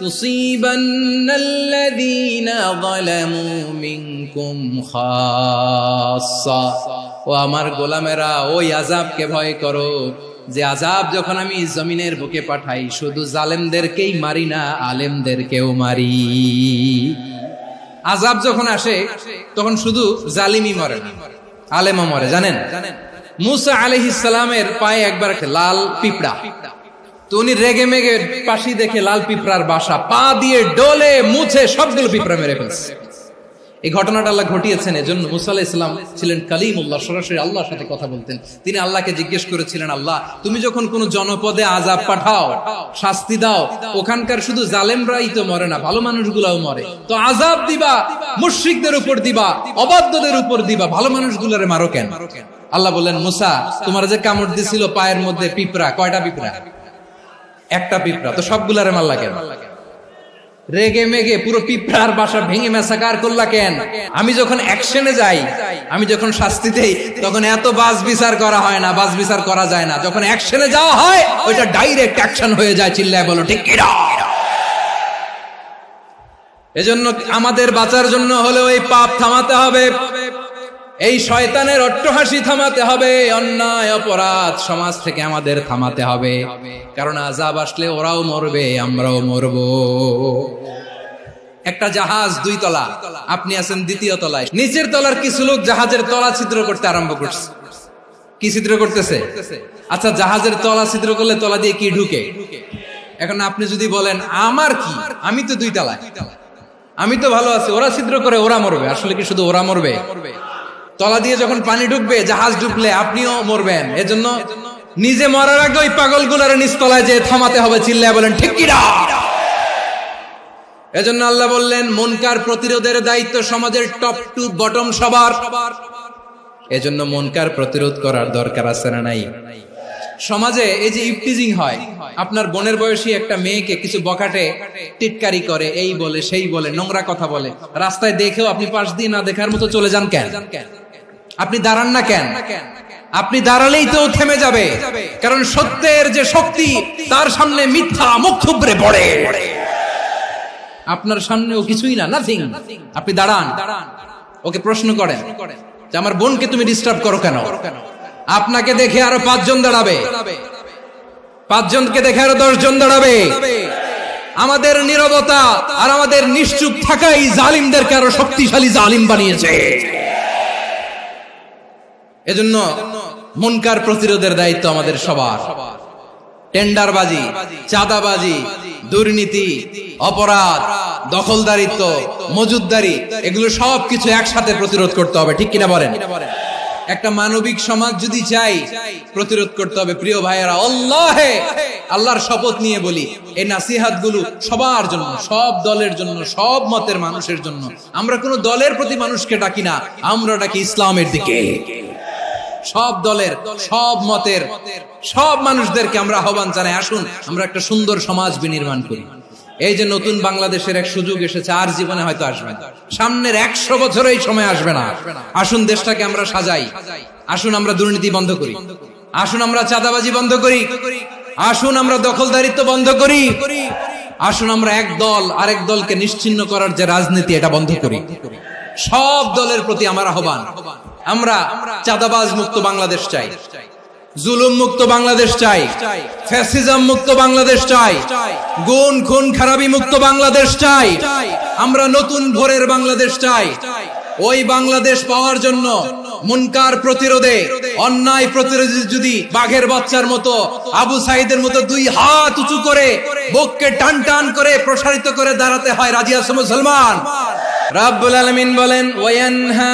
S1: তুসিবান্নাল্লাযীনা যালামু মিনকুম খাসসা। ও আমার গোলামেরা, ওই আযাবকে ভয় করো যে আযাব যখন আমি জমিনের বুকে পাঠাই শুধু জালেমদেরকেই মারি না, আলেমদেরকেও মারি। আযাব যখন আসে তখন শুধু জালিমই মরে না, আলেমও মরে। জানেন, মুসা আলাইহিস সালামের পায়ে একবার লাল পিঁপড়া, তো উনি রেগে মেগে পাশি দেখে লাল পিঁপড়ার বাসা, পা দিয়ে ডলে মুছে সবগুলো পিঁপড়া মেরে ফেলছে। এই ঘটনাটা আল্লাহ ঘটিয়েছেন এজন্য মুসা আলাইহিস সালাম ছিলেন কালিমুল্লাহ, সরাসরি আল্লাহর সাথে কথা বলতেন। তিনি আল্লাহকে জিজ্ঞেস করেছিলেন, আল্লাহ তুমি যখন কোন জনপদে আযাব পাঠাও, শাস্তি দাও, ওখানকার শুধু জালেমরাই তো মরে না, ভালো মানুষগুলাও মরে, তো আযাব দিবা মুশরিকদের উপর দিবা, অবাধ্যদের উপর দিবা, ভালো মানুষগুলোরে মারো কেন? আল্লাহ বললেন, মুসা তোমার যে কামড় দিছিল পায়ের মধ্যে পিঁপড়া, কয়টা পিঁপড়া? একটা পিঁপড়া, তো সবগুলারে মারলা কেন? রেগে মেগে পুরো পিঁপড়ার বাসা ভেঙে মেসাকার করলা কেন? আমি যখন অ্যাকশনে যাই, আমি যখন শাস্তি দেই, তখন এত বাস বিচার করা হয় না, বাস বিচার করা যায় না। যখন অ্যাকশনে যাওয়া হয় ওইটা ডাইরেক্ট অ্যাকশন হয়ে যায়। চিল্লায় বলো ঠিক কিনা? এজন্য আমাদের বাঁচার জন্য হলেও এই পাপ থামাতে হবে, এই শয়তানের অট্টহাসি থামাতে হবে, অন্যায় অপরাধ সমাজ থেকে আমাদের থামাতে হবে। কারণ আযাব আসলে ওরাও মরবে, আমরাও মরব। একটা জাহাজ 2 তলা, আপনি আছেন 2য় তলায়, নিচের তলার কিছু লোক জাহাজের তলা ছিদ্র করতে আরম্ভ করছে। কি ছিদ্র করতেছে? আচ্ছা, জাহাজের তলা ছিদ্র করলে তলা দিয়ে কি ঢুকে? এখন আপনি যদি বলেন আমার কি, আমি তো 2 তলায়, আমি তো ভালো আছি, ওরা ছিদ্র করে ওরা মরবে। আসলে কি শুধু ওরা মরবে? তলা দিয়ে যখন পানি ঢুকবে, জাহাজ ঢুকলে আপনিও মরবেন। এজন্য নিজে মরার আগে ওই পাগলগুলোর নিচতলায় যে থামাতে হবে। চিল্লায় বলেন ঠিক কিনা? এজন্য আল্লাহ বললেন, মুনকার প্রতিরোধের দায়িত্ব সমাজের টপ টু বটম সবার। এজন্য মুনকার প্রতিরোধ করার দরকার আছে না নাই? সমাজে এই যে ইফটিজিং হয়, আপনার বোনের বয়সী একটা মেয়েকে কিছু বকাটে টিটকারি করে, এই বলে সেই বলে, নোংরা কথা বলে, রাস্তায় দেখেও আপনি পাশ দিয়ে না দেখার মতো চলে যান কেন? আপনি দাঁড়ান না কেন? আপনি দাঁড়ালেই তো থেমে যাবে, কারণ সত্যের যে শক্তি তার সামনে মিথ্যা মুখ থুবড়ে পড়ে। আপনার সামনেও কিছুই না, নাথিং। আপনি দাঁড়ান, ওকে প্রশ্ন করেন যে আমার বোনকে তুমি ডিস্টার্ব করো কেন? আপনাকে দেখে আরো 5 জন দাঁড়াবে, 5 জনকে দেখে আরো 10 জন দাঁড়াবে। আমাদের নীরবতা আর আমাদের নিশ্চুপ থাকাই জালিমদেরকে আরো শক্তিশালী জালিম বানিয়েছে। এজন্য মুনকার প্রতিরোধের দায়িত্ব আমাদের সবার। টেন্ডারবাজি, চাঁদাবাজি, দুর্নীতি, অপরাধ, দখলদারিত্ব, মজুদদারি, এগুলো সবকিছু একসাথে প্রতিরোধ করতে হবে। ঠিক কিনা বলেন? একটা মানবিক সমাজ যদি চাই, প্রতিরোধ করতে হবে। প্রিয় ভাইয়েরা, আল্লাহর শপথ নিয়ে বলি, এই নাসিহাত গুলো সবার জন্য, সব দলের জন্য, সব মতের মানুষের জন্য। আমরা কোন দলের প্রতি মানুষকে ডাকি না, আমরা ডাকি ইসলামের দিকে। সব দলের, সব মতের, সব মানুষদেরকে আমরা আহ্বান জানাই, আসুন আমরা একটা সুন্দর সমাজ বিনির্মাণ করি। এই যে নতুন বাংলাদেশের এক সুযোগ এসেছে, আর জীবনে হয়তো আসবে না, সামনের 100 বছর এই সময় আসবে না। আসুন দেশটাকে আমরা সাজাই, আসুন আমরা দুর্নীতি বন্ধ করি, আসুন আমরা চাঁদাবাজি বন্ধ করি, আসুন আমরা দখলদারিত্ব বন্ধ করি, আসুন আমরা এক দল আরেক দলকে নিশ্চিহ্ন করার যে রাজনীতি, এটা বন্ধ করি। সব দলের প্রতি আমার আহ্বান, আমরা চাঁদাবাজ মুক্ত বাংলাদেশ চাই, জুলুম মুক্ত বাংলাদেশ চাই, ফ্যাসিজম মুক্ত বাংলাদেশ চাই, গুণ খুন খারাপি মুক্ত বাংলাদেশ চাই, আমরা নতুন ভোরের বাংলাদেশ চাই। ওই বাংলাদেশ পাওয়ার জন্য মুনকার প্রতিরোধে, অন্যায় প্রতিরোধে যদি বাঘের বাচ্চার মতো, আবু সাইদের মতো দুই হাত উঁচু করে বুককে টান টান করে প্রসারিত করে দাঁড়াতে হয়, রাজি আছে মুসলমান? রাব্বুল আলামিন বলেন, ওয়ায়ানহা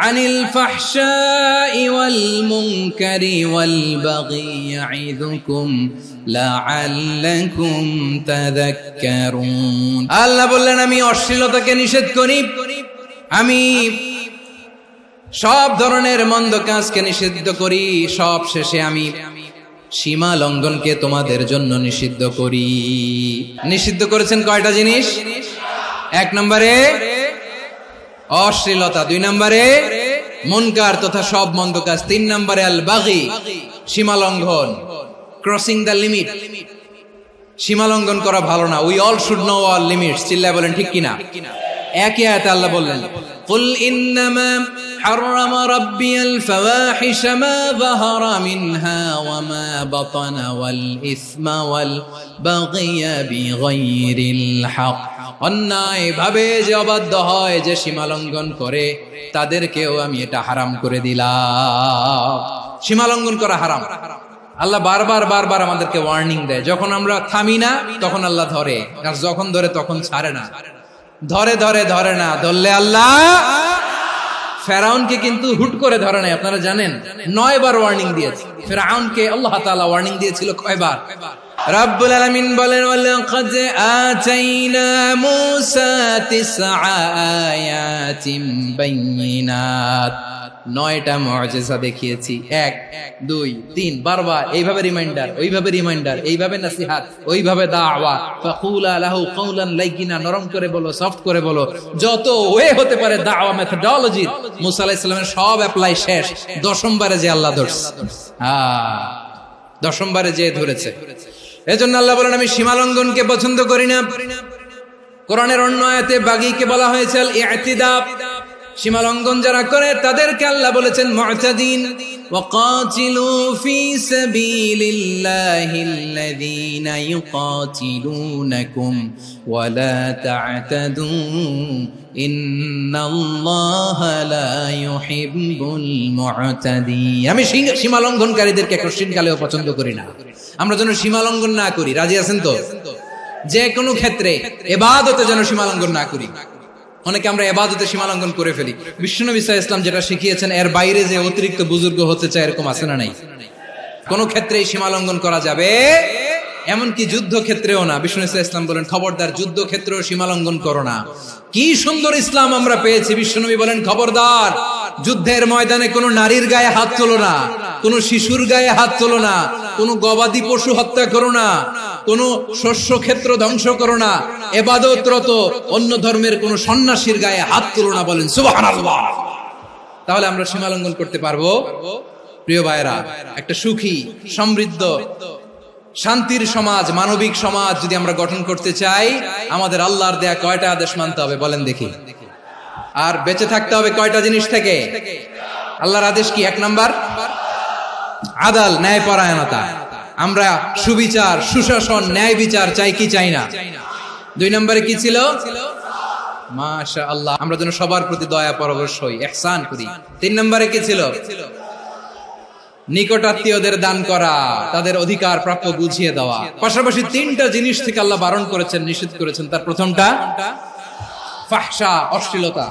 S1: আনিল ফাহশাই ওয়াল মুনকারি ওয়াল বাগি ইয়াইযুকুম লাআল্লাকুম তাযাক্কারুন। আল্লাহ বললেন, আমি অশ্লীলতাকে নিষেধ করি, আমি সব ধরনের মন্দ কাজকে নিষিদ্ধ করি, সব শেষে আমি সীমা লঙ্ঘনকে তোমাদের জন্য নিষিদ্ধ করি। নিষিদ্ধ করেছেন কয়টা জিনিস? 1 নম্বরে অশ্লীলতা, 2 নম্বরে মুনকার তথা সব মন্দ কাজ, 3 নম্বরে আল বাগি, সীমা লঙ্ঘন, ক্রসিং দ্য লিমিট। সীমা লঙ্ঘন করা ভালো না। We all should know all limits. চিল্লায় বলেন ঠিক কিনা? একই আয়াতে আল্লাহ বললেন, কুল ইন্নামা হারামা রাব্বিয়াল ফাওয়াহিশা মা যাহারা মিনহা ওয়া মা বাতানা ওয়াল ইসমা ওয়াল বাগিয়া বিগাইরিল হক। অন্যায় ভাবে যে অবাধ্য হয়, যে সীমা লঙ্ঘন করে, তাদেরকেও আমি এটা হারাম করে দিলাম। সীমা লঙ্ঘন করা হারাম। আল্লাহ বারবার বারবার আমাদেরকে ওয়ার্নিং দেয়। যখন আমরা থামি না তখন আল্লাহ ধরে, আর যখন ধরে তখন ছাড়ে না। ধরে ধরে ধরে না, ধরলে আল্লাহ। ফেরাউনকে কিন্তু হুট করে ধরে নাই, আপনারা জানেন 9 বার ওয়ার্নিং দিয়েছে। ফেরাউনকে আল্লাহ তাআলা ওয়ার্নিং দিয়েছিল কয়বার? রাব্বুল আলামিন বলেন, ওয়ালাকাদ আতাইনা মূসা 9 আয়াতিন বাইয়িনাত। 9টা মুআজিজা দেখিয়েছি, 1 2 3 বারবার এইভাবে রিমাইন্ডার, ওইভাবে রিমাইন্ডার, এইভাবে নসিহত, ওইভাবে দাওয়া। ফাকুলা লাহু কাওলান লাইয়িনা, নরম করে বলো, সফট করে বলো, যত ওয়ে হতে পারে দাওয়া মেথডোলজি। মুসা আলাইহিস সালামের সব অ্যাপ্লাই শেষ, 10ম বারে যে আল্লাহ ধরছে। 10ম বারে যে ধরেছে। এজন্য আল্লাহ বলেন, আমি সীমা লঙ্ঘনকে পছন্দ করি না। কোরআনের অন্য আয়াতে বাগীকে বলা হয়েছে আল ইতিদা। সীমা লঙ্ঘন যারা করে তাদেরকে আল্লাহ বলেছেন মুতাদিন। ওয়াকাতিলু ফি সাবিলিল্লাহিল্লাযীনা ইউকাতিলুনাকুম ওয়া লা তা'তাদু ইন্নাল্লাহা লা ইউহিব্বুল মুতাদিন। আমি সীমা লঙ্ঘনকারীদেরকে কোশ্চিনকালেও পছন্দ করি না। আমরা যেন সীমা লঙ্ঘন না করি, রাজি আছেন তো? যে কোনো ক্ষেত্রে ইবাদতে যেন সীমা লঙ্ঘন না করি। অনেকে আমরা ইবাদতে সীমা লঙ্ঘন করে ফেলি। বিশ্বনবী সাল্লাল্লাহু আলাইহি ওয়াসাল্লাম যেটা শিখিয়েছেন, এর বাইরে যে অতিরিক্ত বুজুর্গ হতে চায়, এরকম আছে না নাই? কোন ক্ষেত্রেই সীমা লঙ্ঘন করা যাবে, এমনকি যুদ্ধ ক্ষেত্রেও না। বিশ্বনবী সাল্লাল্লাহু আলাইহি ওয়াসাল্লাম বলেন, খবরদার যুদ্ধ ক্ষেত্রেও সীমা লঙ্ঘন করো না। কি সুন্দর ইসলাম আমরা পেয়েছি। বিশ্বনবী বলেন, খবরদার যুদ্ধের ময়দানে কোনো নারীর গায়ে হাত তোলো না, কোনো শিশুর গায়ে হাত তোলো না, কোনো গবাদি পশু হত্যা করো না, কোনো শস্য ক্ষেত্র ধ্বংস করো না, ইবাদতরত অন্য ধর্মের কোনো সন্ন্যাসীর গায়ে হাত তোলো না। বলেন সুবহানাল্লাহ। তাহলে আমরা সীমা লঙ্ঘন করতে পারবো? প্রিয় ভাইরা, একটা সুখী, সমৃদ্ধ, শান্তির সমাজ, মানবিক সমাজ যদি আমরা গঠন করতে চাই, আমাদের আল্লাহর দেয়া কয়টা আদেশ মানতে হবে বলেন দেখি? আর বেঁচে থাকতে হবে কয়টা জিনিস থেকে? আল্লাহর আদেশ কি? 1 নাম্বার আদাল, ন্যায়পরায়ণতা। আমরা সুবিচার, সুশাসন, ন্যায় বিচার চাই কি চাই না? 2 নম্বরে কি ছিল? মাশাআল্লাহ, আমরা যেন সবার প্রতি দয়া পরবশ হই, ইহসান করি। 3 নম্বরে কি ছিল? নিকটাত্মীয়দের দান করা, তাদের অধিকার প্রাপ্য বুঝিয়ে দেওয়া। পাশাপাশি 3টা জিনিস থেকে আল্লাহ বারণ করেছেন, নিষেধ করেছেন। তার প্রথমটা ফাহশা, অশ্লীলতা।